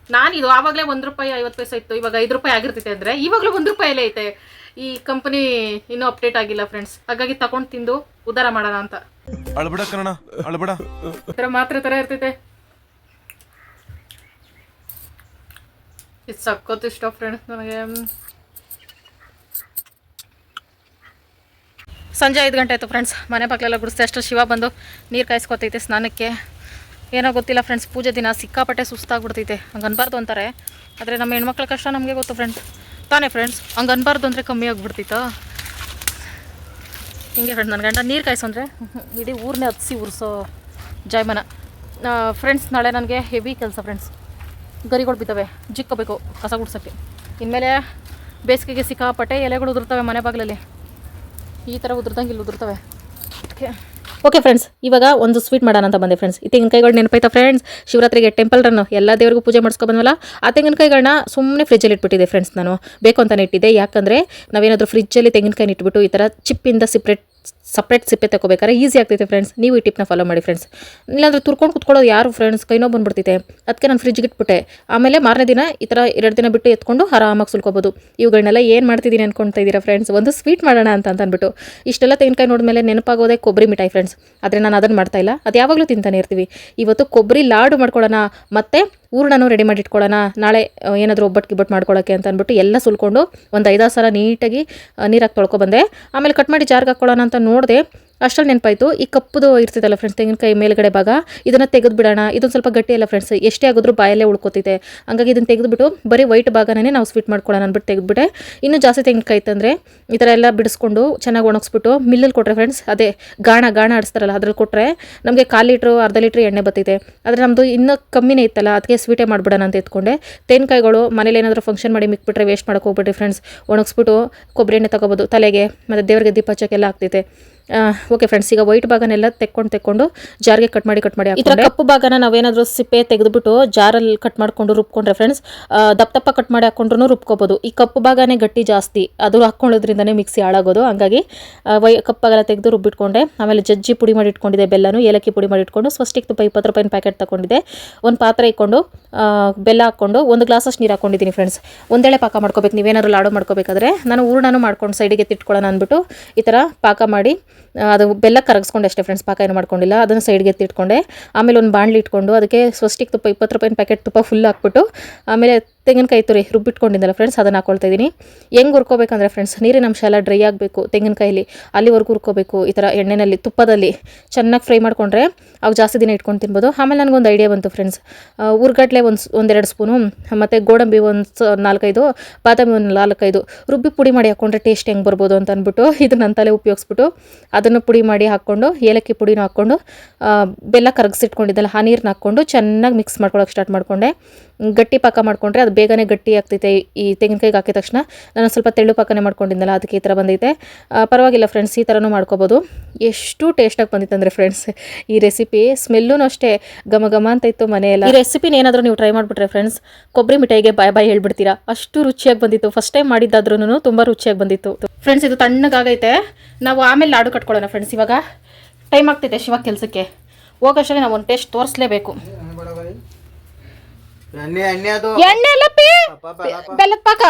ಇದು ಆವಾಗಲೇ ₹1.50 ಇತ್ತು, ಇವಾಗ ₹5 ಆಗಿರ್ತೈತೆ. ಅಂದರೆ ಇವಾಗಲೂ ₹1 ಐತೆ. ಈ ಕಂಪನಿ ಇನ್ನೂ ಅಪ್ಡೇಟ್ ಆಗಿಲ್ಲ ಫ್ರೆಂಡ್ಸ್. ಹಾಗಾಗಿ ತಗೊಂಡು ತಿಂದು ಉದ್ಧಾರ ಮಾಡೋಣ ಅಂತ. ಅಳ್ಬೇಡ ಕಣ, ಅಳ್ಬೇಡ. ಮಾತ್ರ ಥರ ಇರ್ತೈತೆ. ಇದು ಸಕ್ಕತ್ತು ಇಷ್ಟ ಫ್ರೆಂಡ್ಸ್ ನನಗೆ. ಸಂಜೆ 5 ಗಂಟೆ ಆಯಿತು ಫ್ರೆಂಡ್ಸ್. ಮನೆ ಬಾಗಿಲೆಲ್ಲ ಗುಡಿಸ್ದೆ ಅಷ್ಟು ಶಿವ ಬಂದು ನೀರು ಕಾಯಿಸ್ಕೊತೈತೆ ಸ್ನಾನಕ್ಕೆ. ಏನೋ ಗೊತ್ತಿಲ್ಲ ಫ್ರೆಂಡ್ಸ್, ಪೂಜೆ ದಿನ ಸಿಕ್ಕಾಪಟ್ಟೆ ಸುಸ್ತಾಗ್ಬಿಡ್ತೈತೆ. ಹಂಗೆ ಅನ್ಬಾರ್ದು ಅಂತಾರೆ, ಆದರೆ ನಮ್ಮ ಹೆಣ್ಮಕ್ಳ ಕಷ್ಟ ನಮಗೆ ಗೊತ್ತು ಫ್ರೆಂಡ್ಸ್. ತಾನೇ ಫ್ರೆಂಡ್ಸ್? ಹಂಗೆ ಅನ್ಬಾರ್ದು ಅಂದರೆ ಕಮ್ಮಿ ಆಗಿಬಿಡ್ತೈತಾ ಹಿಂಗೆ ಫ್ರೆಂಡ್ಸ್. ನನ್ನ ಗಂಡ ನೀರು ಕಾಯಿಸಂದ್ರೆ ಇಡೀ ಊರನ್ನೇ ಹತ್ಸಿ ಉರ್ಸೋ ಜಾಯ್ಮನ ಫ್ರೆಂಡ್ಸ್. ನಾಳೆ ನನಗೆ ಹೆವಿ ಕೆಲಸ ಫ್ರೆಂಡ್ಸ್. ಗರಿಗಳು ಬಿದ್ದಾವೆ, ಜಿಕ್ಕೋಬೇಕು ಕಸ ಗುಡ್ಸೋಕ್ಕೆ. ಇನ್ಮೇಲೆ ಬೇಸಿಗೆಗೆ ಸಿಕ್ಕಾಪಟ್ಟೆ ಎಲೆಗಳು ಉದುರ್ತವೆ ಮನೆ ಬಾಗಿಲಲ್ಲಿ. ಈ ಥರ ಉದುರ್ದಂಗೆ ಇಲ್ಲಿ ಉದುರ್ತವೆ. ಓಕೆ ಫ್ರೆಂಡ್ಸ್, ಇವಾಗ ಒಂದು ಸ್ವೀಟ್ ಮಾಡೋಣ ಅಂತ ಬಂದೆ ಫ್ರೆಂಡ್ಸ್. ಈ ತೆಂಗಿನಕಾಯಿಗಳು ನೆನಪಾಯ್ತಾ ಫ್ರೆಂಡ್ಸ್? ಶಿವರಾತ್ರಿಗೆ ಟೆಂಪಲ್ ರನ್ನು ಎಲ್ಲ ದೇವರಿಗೂ ಪೂಜೆ ಮಾಡಿಸ್ಕೊಬಂದ್ವಲ್ಲ, ಆ ತೆಂಗಿನಕಾಯಿಗಳನ್ನ ಸುಮ್ಮನೆ ಫ್ರಿಜ್ಜಲ್ಲಿ ಇಟ್ಬಿಟ್ಟಿದೆ ಫ್ರೆಂಡ್ಸ್. ನಾನು ಬೇಕು ಅಂತಲೇ ಇಟ್ಟಿದ್ದೆ. ಯಾಕಂದರೆ ನಾವೇನಾದರೂ ಫ್ರಿಜ್ಜಲ್ಲಿ ತೆಂಗಿನಕಾಯಿನ ಇಟ್ಬಿಟ್ಟು ಈ ಥರ ಚಿಪ್ಪಿಂದ ಸಪ್ರೇಟ್ ಸಿಪ್ಪೆ ತಗೋಬೇಕಾದ್ರೆ ಈಸಿ ಆಗ್ತೈತೆ ಫ್ರೆಂಡ್ಸ್. ನೀವು ಈ ಟಿಪ್ನ ಫಾಲೋ ಮಾಡಿ ಫ್ರೆಂಡ್ಸ್. ಇಲ್ಲಾಂದರೆ ತುರ್ಕೊಂಡು ಕುತ್ಕೊಳ್ಳೋದು ಯಾರು ಫ್ರೆಂಡ್ಸ್, ಕೈನೋ ಬಂದುಬಿಡ್ತೈತೆ. ಅದಕ್ಕೆ ನಾನು ಫ್ರಿಜ್ಗೆ ಇಟ್ಬಿಟ್ಟೆ. ಆಮೇಲೆ ಮಾರನೇ ದಿನ ಈ ಥರ 2 ದಿನ ಬಿಟ್ಟು ಎತ್ಕೊಂಡು ಆರಾಮಾಗಿ ಸುಲ್ಕೋಬೋದು. ಇವುಗಳನ್ನೆಲ್ಲ ಏನು ಮಾಡ್ತಿದ್ದೀನಿ ಅನ್ಕೊಳ್ತಾ ಇದ್ದೀರಾ ಫ್ರೆಂಡ್ಸ್? ಒಂದು ಸ್ವೀಟ್ ಮಾಡೋಣ ಅಂತ ಅಂದ್ಬಿಟ್ಟು. ಇಷ್ಟೆಲ್ಲ ತೆಂಗಿನಕಾಯಿ ನೋಡಿದ್ಮೇಲೆ ನೆನಪಾಗೋದೇ ಕೊಬ್ಬರಿ ಮಿಠಾಯಿ ಫ್ರೆಂಡ್ಸ್. ಆದರೆ ನಾನು ಅದನ್ನು ಮಾಡ್ತಾ ಇಲ್ಲ, ಅದು ಯಾವಾಗಲೂ ತಿಂತಾನೆ ಇರ್ತೀವಿ. ಇವತ್ತು ಕೊಬ್ಬರಿ ಲಾಡು ಮಾಡ್ಕೊಳ್ಳೋಣ, ಮತ್ತು ಹೂರಣನೂ ರೆಡಿ ಮಾಡಿ ಇಟ್ಕೊಳ್ಳೋಣ, ನಾಳೆ ಏನಾದರೂ ಒಬ್ಬಟ್ಟು ಮಾಡ್ಕೊಳ್ಳೋಕ್ಕೆ ಅಂತ ಅಂದ್ಬಿಟ್ಟು ಎಲ್ಲ ಸುಲ್ಕೊಂಡು ಒಂದು 5-6 ಸಲ ನೀಟಾಗಿ ನೀರಾಗಿ ತೊಳ್ಕೊಬಂದೆ. ಆಮೇಲೆ ಕಟ್ ಮಾಡಿ ಜಾರ್ಗೆ ಹಾಕ್ಕೊಳ್ಳೋಣ ಅಂತ ನೋಡಿದೆ. ಅಷ್ಟರಲ್ಲಿ ನೆನಪಾಯಿತು, ಈ ಕಪ್ಪುದು ಇರ್ತಿದ್ದಲ್ಲ ಫ್ರೆಂಡ್ಸ್ ತೆಂಗಿನಕಾಯಿ ಮೇಲ್ಗಡೆ ಭಾಗ, ಇದನ್ನು ತೆಗೆದು ಬಿಡೋಣ. ಇದೊಂದು ಸ್ವಲ್ಪ ಗಟ್ಟಿ ಅಲ್ಲ ಫ್ರೆಂಡ್ಸ್, ಎಷ್ಟೇ ಆಗಿದ್ರು ಬಾಯಲ್ಲೇ ಉಳ್ಕೋತಿದೆ. ಹಂಗಾಗಿ ಇದನ್ನು ತೆಗೆದುಬಿಟ್ಟು ಬರೀ ವೈಟ್ ಭಾಗನೇ ನಾವು ಸ್ವೀಟ್ ಮಾಡ್ಕೊಳ್ಳೋಣ ಅಂದ್ಬಿಟ್ಟು ತೆಗೆದುಬಿಟ್ಟೆ. ಇನ್ನೂ ಜಾಸ್ತಿ ತೆಂಗಿನಕಾಯಿ ಇತ್ತಂದರೆ ಈ ಥರ ಎಲ್ಲ ಬಿಡಿಸ್ಕೊಂಡು ಚೆನ್ನಾಗಿ ಒಣಗಿಸ್ಬಿಟ್ಟು ಮಿಲ್ಲಲ್ಲಿ ಕೊಟ್ಟರೆ ಫ್ರೆಂಡ್ಸ್, ಅದೇ ಗಾಣ ಆಡಿಸ್ತಾರಲ್ಲ ಅದ್ರಲ್ಲಿ ಕೊಟ್ಟರೆ ನಮಗೆ 1/4 ಲೀಟ್ರು 1/2 ಲೀಟ್ರ್ ಎಣ್ಣೆ ಬರ್ತೈತೆ. ಆದರೆ ನಮ್ಮದು ಇನ್ನೂ ಕಮ್ಮಿನೇ ಇತ್ತಲ್ಲ, ಅದಕ್ಕೆ ಸ್ವೀಟೇ ಮಾಡಿಬಿಡೋಣ ಅಂತ ಎತ್ಕೊಂಡೆ. ತೆಂಗಿನಕಾಯಿಗಳು ಮನೇಲಿ ಏನಾದರೂ ಫಂಕ್ಷನ್ ಮಾಡಿ ಮಿಕ್ಬಿಟ್ರೆ ವೇಸ್ಟ್ ಮಾಡೋಕೆ ಹೋಗ್ಬಿಟ್ರಿ ಫ್ರೆಂಡ್ಸ್. ಒಣಗಿಸ್ಬಿಟ್ಟು ಕೊಬ್ಬರಿ ಎಣ್ಣೆ ತೊಗೋಬೋದು ತಲೆಗೆ, ಮತ್ತು ದೇವರಿಗೆ ದೀಪ ಹಚ್ಚೋಕ್ಕೆಲ್ಲ ಆಗ್ತೈತೆ. ಓಕೆ ಫ್ರೆಂಡ್ಸ್, ಈಗ ವೈಟ್ ಭಾಗನೆಲ್ಲ ತೆಕ್ಕೊಂಡು ಜಾರ್ಗೆ ಕಟ್ ಮಾಡಿ ಈ ಥರ ಕಪ್ಪು ಭಾಗನ ನಾವೇನಾದರೂ ಸಿಪ್ಪೆ ತೆಗೆದುಬಿಟ್ಟು ಜಾರಲ್ಲಿ ಕಟ್ ಮಾಡಿಕೊಂಡು ರುಬ್ಕೊಂಡ್ರೆ ಫ್ರೆಂಡ್ಸ್, ದಪ್ಪ ಕಟ್ ಮಾಡಿ ಹಾಕ್ಕೊಂಡ್ರೂ ರುಬ್ಕೋಬೋದು. ಈ ಕಪ್ಪು ಭಾಗನೇ ಗಟ್ಟಿ ಜಾಸ್ತಿ, ಅದು ಹಾಕ್ಕೊಳ್ಳೋದ್ರಿಂದನೇ ಮಿಕ್ಸಿ ಹಾಳಾಗೋದು. ಹಂಗಾಗಿ ಕಪ್ಪಾಗೆಲ್ಲ ತೆಗೆದು ರುಬ್ಬಿಟ್ಕೊಂಡೆ. ಆಮೇಲೆ ಜಜ್ಜಿ ಪುಡಿ ಮಾಡಿ ಇಟ್ಕೊಂಡಿದ್ದೆ, ಬೆಲ್ಲನೂ ಏಲಕ್ಕಿ ಪುಡಿ ಮಾಡಿ ಇಟ್ಕೊಂಡು, ಸ್ವಸ್ಟಿಕ್ ತುಪ್ಪ ₹20 ಪ್ಯಾಕೆಟ್ ತಗೊಂಡಿದ್ದೆ. ಒಂದು ಪಾತ್ರೆ ಇಟ್ಕೊಂಡು ಬೆಲ್ಲ ಹಾಕ್ಕೊಂಡು 1 ಗ್ಲಾಸಷ್ಟು ನೀರು ಹಾಕ್ಕೊಂಡಿದ್ದೀನಿ ಫ್ರೆಂಡ್ಸ್. ಒಂದೇಳೆ ಪಾಕ ಮಾಡ್ಕೋಬೇಕು. ನೀವೇನಾದ್ರು ಲಾಡು ಮಾಡ್ಕೋಬೇಕಾದ್ರೆ ನಾನು ಹೂರಣನೂ ಮಾಡ್ಕೊಂಡು ಸೈಡಿಗೆ ತಿಟ್ಕೊಳ್ಳೋಣ ಅಂದ್ಬಿಟ್ಟು ಈ ಥರ ಪಾಕ ಮಾಡಿ ಅದು ಬೆಲ್ಲ ಕರಗಿಸ್ಕೊಂಡೆ ಅಷ್ಟೇ ಫ್ರೆಂಡ್ಸ್, ಪಾಕ ಏನು ಮಾಡ್ಕೊಂಡಿಲ್ಲ. ಅದನ್ನು ಸೈಡ್ಗೆ ಎತ್ತಿಟ್ಕೊಂಡೆ. ಆಮೇಲೆ ಒಂದು ಬಾಣಲಿ ಇಟ್ಕೊಂಡು ಅದಕ್ಕೆ ಸ್ವಸ್ಟಿಕ್ ತುಪ್ಪ ₹20 ಪ್ಯಾಕೆಟ್ ತುಪ್ಪ ಫುಲ್ ಹಾಕ್ಬಿಟ್ಟು, ಆಮೇಲೆ ತೆಂಗಿನಕಾಯಿ ತುರಿ ರುಬ್ಬಿಟ್ಕೊಂಡಿದ್ದಲ್ಲ ಫ್ರೆಂಡ್ಸ್, ಅದನ್ನು ಹಾಕ್ಕೊಳ್ತಾ ಇದ್ದೀನಿ. ಹೆಂಗೆ ಹುರ್ಕೋಬೇಕಂದ್ರೆ ಫ್ರೆಂಡ್ಸ್, ನೀರಿನ ಅಂಶ ಎಲ್ಲ ಡ್ರೈ ಆಗಬೇಕು ತೆಂಗಿನಕಾಯಲ್ಲಿ, ಅಲ್ಲಿವರೆಗೂ ಹುರ್ಕೋಬೇಕು. ಈ ಥರ ಎಣ್ಣೆಯಲ್ಲಿ ತುಪ್ಪದಲ್ಲಿ ಚೆನ್ನಾಗಿ ಫ್ರೈ ಮಾಡಿಕೊಂಡ್ರೆ ಅವು ಜಾಸ್ತಿ ದಿನ ಇಟ್ಕೊಂಡು ತಿನ್ಬೋದು. ಆಮೇಲೆ ನನಗೊಂದು ಐಡಿಯಾ ಬಂತು ಫ್ರೆಂಡ್ಸ್, ಉರ್ಗಡ್ಲೆ ಒಂದೆರಡು ಸ್ಪೂನು, ಮತ್ತು ಗೋಡಂಬಿ ಒಂದು 4-5, ಬಾದಾಮಿ ಒಂದು 4-5 ರುಬ್ಬಿ ಪುಡಿ ಮಾಡಿ ಹಾಕ್ಕೊಂಡ್ರೆ ಟೇಸ್ಟ್ ಹೆಂಗೆ ಬರ್ಬೋದು ಅಂತ ಅಂದ್ಬಿಟ್ಟು ಇದನ್ನ ಅಂತಲೇ ಉಪಯೋಗಿಸ್ಬಿಟ್ಟು ಅದನ್ನು ಪುಡಿ ಮಾಡಿ ಹಾಕ್ಕೊಂಡು, ಏಲಕ್ಕಿ ಪುಡಿನ ಹಾಕ್ಕೊಂಡು, ಬೆಲ್ಲ ಕರಗಿಸಿಟ್ಕೊಂಡಿದ್ದಲ್ಲ ಆ ನೀರನ್ನ ಹಾಕ್ಕೊಂಡು ಚೆನ್ನಾಗಿ ಮಿಕ್ಸ್ ಮಾಡ್ಕೊಳಕ್ಕೆ ಸ್ಟಾರ್ಟ್ ಮಾಡಿಕೊಂಡೆ. ಗಟ್ಟಿ ಪಾಕ ಮಾಡಿಕೊಂಡ್ರೆ ಅದು ಬೇಗನೆ ಗಟ್ಟಿ ಆಗ್ತೈತೆ. ಈ ತೆಂಗಿನಕಾಯಿಗೆ ಹಾಕಿದ ತಕ್ಷಣ ನಾನು ಸ್ವಲ್ಪ ತೆಳ್ಳು ಪಾಕನೇ ಮಾಡ್ಕೊಂಡಿದ್ದಲ್ಲ, ಅದಕ್ಕೆ ಈ ಥರ ಬಂದೈತೆ. ಪರವಾಗಿಲ್ಲ ಫ್ರೆಂಡ್ಸ್, ಈ ಥರನೂ ಮಾಡ್ಕೋಬೋದು. ಎಷ್ಟು ಟೇಸ್ಟಾಗಿ ಬಂದಿತ್ತು ಅಂದರೆ ಫ್ರೆಂಡ್ಸ್ ಈ ರೆಸಿಪಿ. ಸ್ಮೆಲ್ಲೂ ಅಷ್ಟೇ ಘಮ ಘಮ ಅಂತ ಇತ್ತು ಮನೆಯಲ್ಲ. ಈ ರೆಸಿಪಿನ ಏನಾದರೂ ನೀವು ಟ್ರೈ ಮಾಡಿಬಿಟ್ರೆ ಫ್ರೆಂಡ್ಸ್, ಕೊಬ್ಬರಿ ಮಿಠಾಯಿಗೆ ಬಾಯ್ ಹೇಳ್ಬಿಡ್ತೀರಾ, ಅಷ್ಟು ರುಚಿಯಾಗಿ ಬಂದಿತ್ತು. ಫಸ್ಟ್ ಟೈಮ್ ಮಾಡಿದ್ದಾದ್ರೂ ತುಂಬ ರುಚಿಯಾಗಿ ಬಂದಿತ್ತು ಫ್ರೆಂಡ್ಸ್. ಇದು ತಣ್ಣಗಾಗೈತೆ, ನಾವು ಆಮೇಲೆ ಲಾಡು ಕಟ್ಕೊಳ್ಳೋಣ ಫ್ರೆಂಡ್ಸ್. ಇವಾಗ ಟೈಮ್ ಆಗ್ತೈತೆ ಶಿವ ಕೆಲಸಕ್ಕೆ ಹೋಗೋಷ್ಟೇ ನಾವು ಒಂದು ಟೇಸ್ಟ್ ತೋರಿಸ್ಲೇಬೇಕು. ಎಣ್ಣೆ ಅಲ್ಲ ಪಿ, ಬೆಲ್ಲದ ಪಾಕ.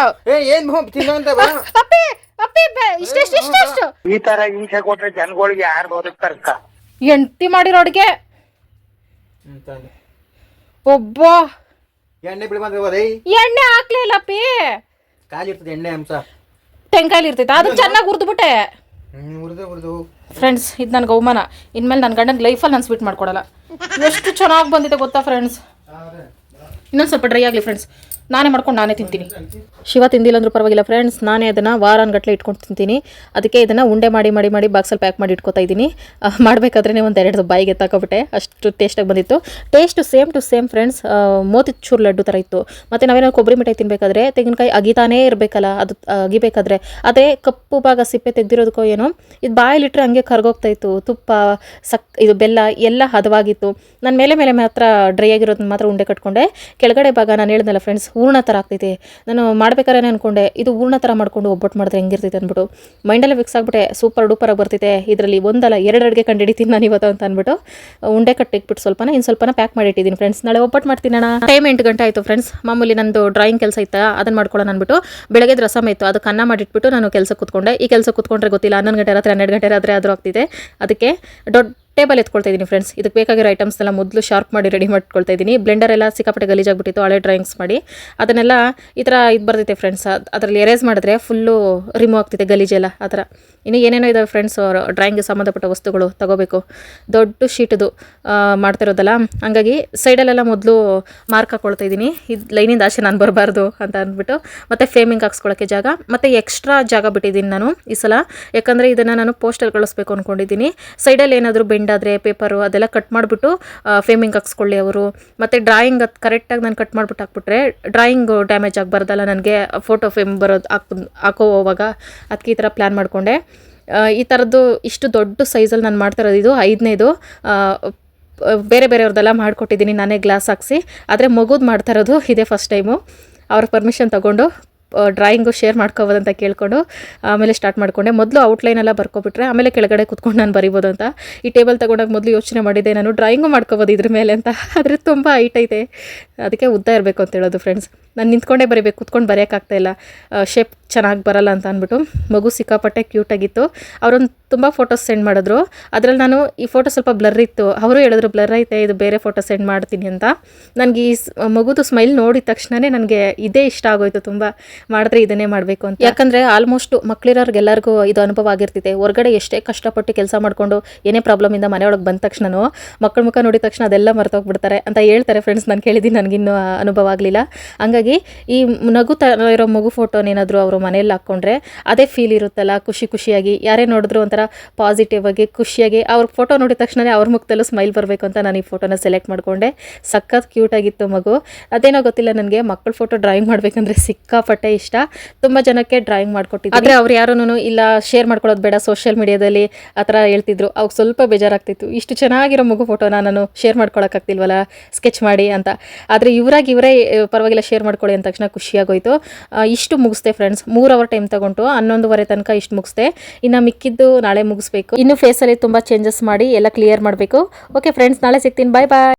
ಇಷ್ಟು ಈ ತರ ಹಿಂಸೆ ಕೊಟ್ರೆ ಜನಗಳಿಗೆ ಯಾರು ಬದುಕ್ತಾರಕ್ಕ? ಹೆಂಡತಿ ಮಾಡಿರೋ ಅಡುಗೆ ಒಬ್ಬ ಎಣ್ಣೆ ಹಾಕ್ಲೇ ಇಲ್ಲ ಪಿ. ಎಣ್ಣೆ ಅಂಶ ತೆಂಗಾಯಲ್ಲಿ ಇರ್ತೈತೆ, ಅದು ಚೆನ್ನಾಗಿ ಹುರಿದ್ಬಿಟ್ಟೆ ಫ್ರೆಂಡ್ಸ್. ಇದು ನನಗೆ ಅವಮಾನ. ಇನ್ಮೇಲೆ ನನ್ನ ಗಂಡನ ಲೈಫಲ್ಲಿ ನಾನು ಸ್ವೀಟ್ ಮಾಡ್ಕೊಡಲ್ಲ. ಎಷ್ಟು ಚೆನ್ನಾಗಿ ಬಂದಿದೆ ಗೊತ್ತಾ ಫ್ರೆಂಡ್ಸ್. ಇನ್ನೊಂದು ಸ್ವಲ್ಪ ಡ್ರೈ ಆಗಲಿ ಫ್ರೆಂಡ್ಸ್, ನಾನೇ ಮಾಡ್ಕೊಂಡು ನಾನೇ ತಿಂತೀನಿ. ಶಿವ ತಿಂದಿಲ್ಲ ಅಂದ್ರೂ ಪರವಾಗಿಲ್ಲ ಫ್ರೆಂಡ್ಸ್, ನಾನೇ ಅದನ್ನು ವಾರಾನ್ಗಟ್ಲೆ ಇಟ್ಕೊಂಡು ತಿಂತೀನಿ. ಅದಕ್ಕೆ ಇದನ್ನು ಉಂಡೆ ಮಾಡಿ ಬಾಕ್ಸಲ್ಲಿ ಪ್ಯಾಕ್ ಮಾಡಿ ಇಟ್ಕೊತಾ ಇದ್ದೀನಿ. ಮಾಡಬೇಕಾದ್ರೆ ಒಂದು 2 ಬಾಯಿಗೆ ತಗೊಬಿಟ್ಟೆ, ಅಷ್ಟು ಟೇಸ್ಟಾಗಿ ಬಂದಿತ್ತು. Taste same to same friends, motichoor laddu ಥರ ಇತ್ತು. ಮತ್ತು ನಾವೇನೋ ಕೊಬ್ಬರಿ ಮಿಠಾಯಿ ತಿನ್ನಬೇಕಾದ್ರೆ ತೆಂಗಿನಕಾಯಿ ಅಗಿತಾನೇ ಇರಬೇಕಲ್ಲ, ಅದು ಅಗಿಬೇಕಾದ್ರೆ ಅದೇ ಕಪ್ಪು ಭಾಗ ಸಿಪ್ಪೆ ತೆಗೆದಿರೋದಕ್ಕೋ ಏನೋ, ಇದು ಬಾಯಲ್ಲಿಟ್ಟರೆ ಹಂಗೆ ಕರ್ಗೋಗ್ತಾ ಇತ್ತು. ತುಪ್ಪ ಇದು ಬೆಲ್ಲ ಎಲ್ಲ ಹದವಾಗಿತ್ತು. ನಾನು ಮೇಲೆ ಮಾತ್ರ ಡ್ರೈ ಆಗಿರೋದನ್ನ ಮಾತ್ರ ಉಂಡೆ ಕಟ್ಕೊಂಡೆ. ಕೆಳಗಡೆ ಭಾಗ ನಾನು ಹೇಳ್ದಲ್ಲ ಫ್ರೆಂಡ್ಸ್, ಹೂರ್ಣ ಥರ ಆಗ್ತೈತೆ. ನಾನು ಮಾಡ್ಬೇಕಾದ್ರೆ ಅಂದ್ಕೊಂಡೆ ಇದು ಹೂರ್ಣ ಥರ ಮಾಡ್ಕೊಂಡು ಒಬ್ಬಟ್ಟು ಮಾಡಿದ್ರೆ ಹೆಂಗಿರ್ತೈತೆ ಅಂದ್ಬಿಟ್ಟು ಮೈಂಡಲ್ಲೇ ಫಿಕ್ಸ್ ಆಗಿಬಿಟ್ಟೆ. ಸೂಪರ್ ಡೂಪರಾಗಿ ಬರ್ತೈತೆ, ಇದರಲ್ಲಿ 1 ಅಲ್ಲ 2 ಅಡುಗೆ ಕಂಡಿಡಿತೀನಿ ನಾನು ಇವತ್ತು ಅಂತ ಅಂದ್ಬಿಟ್ಟು ಉಂಡೆ ಕಟ್ಟಿಟ್ಬಿಟ್ಟು ಇನ್ನು ಸ್ವಲ್ಪನ ಪ್ಯಾಕ್ ಮಾಡಿ ಇಟ್ಟಿದ್ದೀನಿ ಫ್ರೆಂಡ್ಸ್. ನಾಳೆ ಒಬ್ಬಟ್ಟು ಮಾಡ್ತೀನಿ ಅಣ್ಣ. ಟೈಮ್ 8 ಗಂಟೆ ಆಯಿತು ಫ್ರೆಂಡ್ಸ್. ಮಾಮೂಲಿ ನಂದು ಡ್ರಾಯಿಂಗ್ ಕೆಲಸ ಇತ್ತು, ಅದನ್ನು ಮಾಡ್ಕೊಳ್ಳೋಣ ಅಂದ್ಬಿಟ್ಟು ಬೆಳಗ್ಗೆ ರಸಮ್ ಇತ್ತು, ಅದಕ್ಕೆ ಅನ್ನ ಮಾಡಿಟ್ಬಿಟ್ಟು ನಾನು ಕೆಲಸ ಕೂತ್ಕೊಂಡೆ. ಈ ಕೆಲಸ ಕೂತ್ಕೊಂಡ್ರೆ ಗೊತ್ತಿಲ್ಲ 11 ಗಂಟೆ ರಾತ್ರಿ 12 ಗಂಟೆ ರಾತ್ರಿ ಆದರೂ ಆಗ್ತಿದೆ. ಅದಕ್ಕೆ ದೊಡ್ಡ ಟೇಬಲ್ ಎತ್ಕೊಳ್ತಾ ಇದ್ದೀನಿ ಫ್ರೆಂಡ್ಸ್. ಇದಕ್ಕೆ ಬೇಕಾಗಿರೋ ಐಟಮ್ಸ್ನೆಲ್ಲ ಮೊದಲು ಶಾರ್ಪ್ ಮಾಡಿ ರೆಡಿ ಮಾಡ್ಕೊಳ್ತಾ ಇದ್ದೀನಿ. ಬ್ಲೆಂಡರ್ ಎಲ್ಲ ಸಿಕ್ಕಾಪಟ್ಟೆ ಗಲೀಜಾಗ್ಬಿಟ್ಟಿತ್ತು ಹಳೆ ಡ್ರಾಯಿಂಗ್ಸ್ ಮಾಡಿ. ಅದನ್ನೆಲ್ಲ ಈ ಥರ ಇದು ಬರ್ತೈತೆ ಫ್ರೆಂಡ್ಸ್, ಅದರಲ್ಲಿ ಎರೇಸ್ ಮಾಡಿದ್ರೆ ಫುಲ್ಲು ರಿಮೂವ್ ಆಗ್ತೈತೆ ಗಲೀಜೆಲ್ಲ. ಆ ಥರ ಇನ್ನು ಏನೇನೋ ಇದಾವೆ ಫ್ರೆಂಡ್ಸ್, ಡ್ರಾಯಿಂಗ್ಗೆ ಸಂಬಂಧಪಟ್ಟ ವಸ್ತುಗಳು ತಗೋಬೇಕು. ದೊಡ್ಡ ಶೀಟದು ಮಾಡ್ತಿರೋದಲ್ಲ, ಹಂಗಾಗಿ ಸೈಡಲ್ಲೆಲ್ಲ ಮೊದಲು ಮಾರ್ಕ್ ಹಾಕ್ಕೊಳ್ತಾ ಇದ್ದೀನಿ. ಇದು ಲೈನಿಂದ ಆಚೆ ನಾನು ಬರಬಾರ್ದು ಅಂತ ಅಂದ್ಬಿಟ್ಟು. ಮತ್ತು ಫ್ರೇಮಿಂಗ್ ಹಾಕ್ಸ್ಕೊಳ್ಳೋಕ್ಕೆ ಜಾಗ, ಮತ್ತು ಎಕ್ಸ್ಟ್ರಾ ಜಾಗ ಬಿಟ್ಟಿದ್ದೀನಿ ನಾನು ಈ ಸಲ. ಯಾಕಂದರೆ ಇದನ್ನು ನಾನು ಪೋಸ್ಟಲ್ಲಿ ಕಳಿಸ್ಬೇಕು ಅಂದ್ಕೊಂಡಿದ್ದೀನಿ. ಸೈಡಲ್ಲಿ ಏನಾದರೂ ಬೆಂಡಾದರೆ ಪೇಪರು ಅದೆಲ್ಲ ಕಟ್ ಮಾಡಿಬಿಟ್ಟು ಫ್ರೇಮಿಂಗ್ ಹಾಕ್ಸ್ಕೊಳ್ಳಿ ಅವರು. ಮತ್ತು ಡ್ರಾಯಿಂಗ್ ಅದು ಕರೆಕ್ಟಾಗಿ ನಾನು ಕಟ್ ಮಾಡಿಬಿಟ್ಟು ಹಾಕ್ಬಿಟ್ರೆ ಡ್ರಾಯಿಂಗು ಡ್ಯಾಮೇಜ್ ಆಗಬಾರ್ದಲ್ಲ ನನಗೆ, ಫೋಟೋ ಫ್ರೇಮ್ ಬರೋದು ಹಾಕೋವಾಗ. ಅದಕ್ಕೆ ಈ ಥರ ಪ್ಲ್ಯಾನ್ ಮಾಡಿಕೊಂಡೆ. ಈ ಥರದ್ದು ಇಷ್ಟು ದೊಡ್ಡ ಸೈಜಲ್ಲಿ ನಾನು ಮಾಡ್ತಿರೋದು ಇದು 5ನೇದು. ಬೇರೆಯವ್ರದ್ದೆಲ್ಲ ಮಾಡಿಕೊಟ್ಟಿದ್ದೀನಿ ನಾನೇ ಗ್ಲಾಸ್ ಹಾಕ್ಸಿ. ಆದರೆ ಮಗುದು ಮಾಡ್ತಾ ಇರೋದು ಇದೇ ಫಸ್ಟ್ ಟೈಮು. ಅವ್ರ ಪರ್ಮಿಷನ್ ತೊಗೊಂಡು ಡ್ರಾಯಿಂಗು ಶೇರ್ ಮಾಡ್ಕೋಬೋದಂತ ಕೇಳಿಕೊಂಡು ಆಮೇಲೆ ಸ್ಟಾರ್ಟ್ ಮಾಡಿಕೊಂಡೆ. ಮೊದಲು ಔಟ್ಲೈನೆಲ್ಲ ಬರ್ಕೊಬಿಟ್ರೆ ಆಮೇಲೆ ಕೆಳಗಡೆ ಕುತ್ಕೊಂಡು ನಾನು ಬರಿಬೋದು ಅಂತ. ಈ ಟೇಬಲ್ ತೊಗೊಂಡಾಗ ಮೊದಲು ಯೋಚನೆ ಮಾಡಿದ್ದೆ ನಾನು ಡ್ರಾಯಿಂಗು ಮಾಡ್ಕೋಬೋದು ಇದ್ರ ಮೇಲೆ ಅಂತ. ಆದರೆ ತುಂಬ ಹೈಟ್ ಐತೆ, ಅದಕ್ಕೆ ಉದ್ದ ಇರಬೇಕು ಅಂತ ಹೇಳೋದು ಫ್ರೆಂಡ್ಸ್. ನಾನು ನಿಂತ್ಕೊಂಡೇ ಬರೀಬೇಕು, ಕುತ್ಕೊಂಡು ಬರೆಯೋಕ್ಕಾಗ್ತಾಯಿಲ್ಲ, ಶೇಪ್ ಚೆನ್ನಾಗಿ ಬರಲ್ಲ ಅಂತ ಅಂದ್ಬಿಟ್ಟು. ಮಗು ಸಿಕ್ಕಾಪಟ್ಟೆ ಕ್ಯೂಟಾಗಿತ್ತು. ಅವರೊಂದು ತುಂಬ ಫೋಟೋಸ್ ಸೆಂಡ್ ಮಾಡಿದ್ರು. ಅದರಲ್ಲಿ ನಾನು ಈ ಫೋಟೋ ಸ್ವಲ್ಪ ಬ್ಲರ್ ಇತ್ತು, ಅವರು ಹೇಳಿದ್ರು ಬ್ಲರ್ ಐತೆ, ಇದು ಬೇರೆ ಫೋಟೋ ಸೆಂಡ್ ಮಾಡ್ತೀನಿ ಅಂತ. ನನಗೆ ಈ ಮಗುದು ಸ್ಮೈಲ್ ನೋಡಿದ ತಕ್ಷಣವೇ ನನಗೆ ಇದೇ ಇಷ್ಟ ಆಗೋಯ್ತು, ತುಂಬ ಮಾಡಿದ್ರೆ ಇದನ್ನೇ ಮಾಡಬೇಕು ಅಂತ. ಯಾಕಂದರೆ ಆಲ್ಮೋಸ್ಟ್ ಮಕ್ಕಳಿರೋರ್ಗೆಲ್ಲರಿಗೂ ಇದು ಅನುಭವ ಆಗಿರ್ತೈತೆ. ಹೊರಗಡೆ ಎಷ್ಟೇ ಕಷ್ಟಪಟ್ಟು ಕೆಲಸ ಮಾಡಿಕೊಂಡು ಏನೇ ಪ್ರಾಬ್ಲಮಿಂದ ಮನೆಯೊಳಗೆ ಬಂದ ತಕ್ಷಣನೂ ಮಕ್ಕಳ ಮುಖ ನೋಡಿದ ತಕ್ಷಣ ಅದೆಲ್ಲ ಮರ್ತೋಗ್ಬಿಡ್ತಾರೆ ಅಂತ ಹೇಳ್ತಾರೆ ಫ್ರೆಂಡ್ಸ್. ನಾನು ಕೇಳಿದ್ದೀನಿ, ನನಗಿನ್ನೂ ಅನುಭವ ಆಗಲಿಲ್ಲ. ಹಂಗಾಗಿ ಈ ನಗು ಇರೋ ಮಗು ಫೋಟೋನೇನಾದರೂ ಅವರು ಮನೆಯಲ್ಲಿ ಹಾಕ್ಕೊಂಡ್ರೆ ಅದೇ ಫೀಲ್ ಇರುತ್ತಲ್ಲ, ಖುಷಿಯಾಗಿ. ಯಾರೇ ನೋಡಿದ್ರು ಒಂಥರ ಪಾಸಿಟಿವ್ ಆಗಿ ಖುಷಿಯಾಗಿ ಅವ್ರ ಫೋಟೋ ನೋಡಿದ ತಕ್ಷಣವೇ ಅವ್ರ ಮುಖದಲ್ಲೂ ಸ್ಮೈಲ್ ಬರಬೇಕು ಅಂತ ನಾನು ಈ ಫೋಟೋನ ಸೆಲೆಕ್ಟ್ ಮಾಡಿಕೊಂಡೆ. ಸಖತ್ ಕ್ಯೂಟಾಗಿತ್ತು ಮಗು. ಅದೇನೋ ಗೊತ್ತಿಲ್ಲ, ನನಗೆ ಮಕ್ಕಳ ಫೋಟೋ ಡ್ರಾಯಿಂಗ್ ಮಾಡಬೇಕಂದ್ರೆ ಸಿಕ್ಕಾಪಟ್ಟೆ ಇಷ್ಟ. ತುಂಬ ಜನಕ್ಕೆ ಡ್ರಾಯಿಂಗ್ ಮಾಡಿಕೊಟ್ಟಿದ್ದೆ, ಆದರೆ ಅವ್ರು ಯಾರೂ ಇಲ್ಲ ಶೇರ್ ಮಾಡ್ಕೊಳ್ಳೋದು ಬೇಡ ಸೋಷಿಯಲ್ ಮೀಡಿಯಾದಲ್ಲಿ ಆ ಥರ ಹೇಳ್ತಿದ್ರು. ಅವಾಗ ಸ್ವಲ್ಪ ಬೇಜಾರಾಗ್ತಿತ್ತು, ಇಷ್ಟು ಚೆನ್ನಾಗಿರೋ ಮಗು ಫೋಟೋನ ನಾನು ಶೇರ್ ಮಾಡ್ಕೊಳಕ್ಕಾಗ್ತಿಲ್ವಲ್ಲ ಸ್ಕೆಚ್ ಮಾಡಿ ಅಂತ. ಆದರೆ ಇವರೇ ಪರವಾಗಿಲ್ಲ ಶೇರ್ ಮಾಡ್ಕೊಳ್ಳಿ ಅಂದ ತಕ್ಷಣ ಖುಷಿಯಾಗೋಯ್ತು. ಇಷ್ಟು ಮುಗಿಸ್ದೆ ಫ್ರೆಂಡ್ಸ್. 3 ಅವರ್ ಟೈಮ್ ತಗೊಂಡು 11:30 ತನಕ ಇಷ್ಟು ಮುಗಿಸ್ದೆ. ಇನ್ನು ಮಿಕ್ಕಿದ್ದು ನಾಳೆ ಮುಗಿಸ್ಬೇಕು. ಇನ್ನು ಫೇಸಲ್ಲಿ ತುಂಬ ಚೇಂಜಸ್ ಮಾಡಿ ಎಲ್ಲ ಕ್ಲಿಯರ್ ಮಾಡಬೇಕು. ಓಕೆ ಫ್ರೆಂಡ್ಸ್, ನಾಳೆ ಸಿಗ್ತೀನಿ. ಬಾಯ್.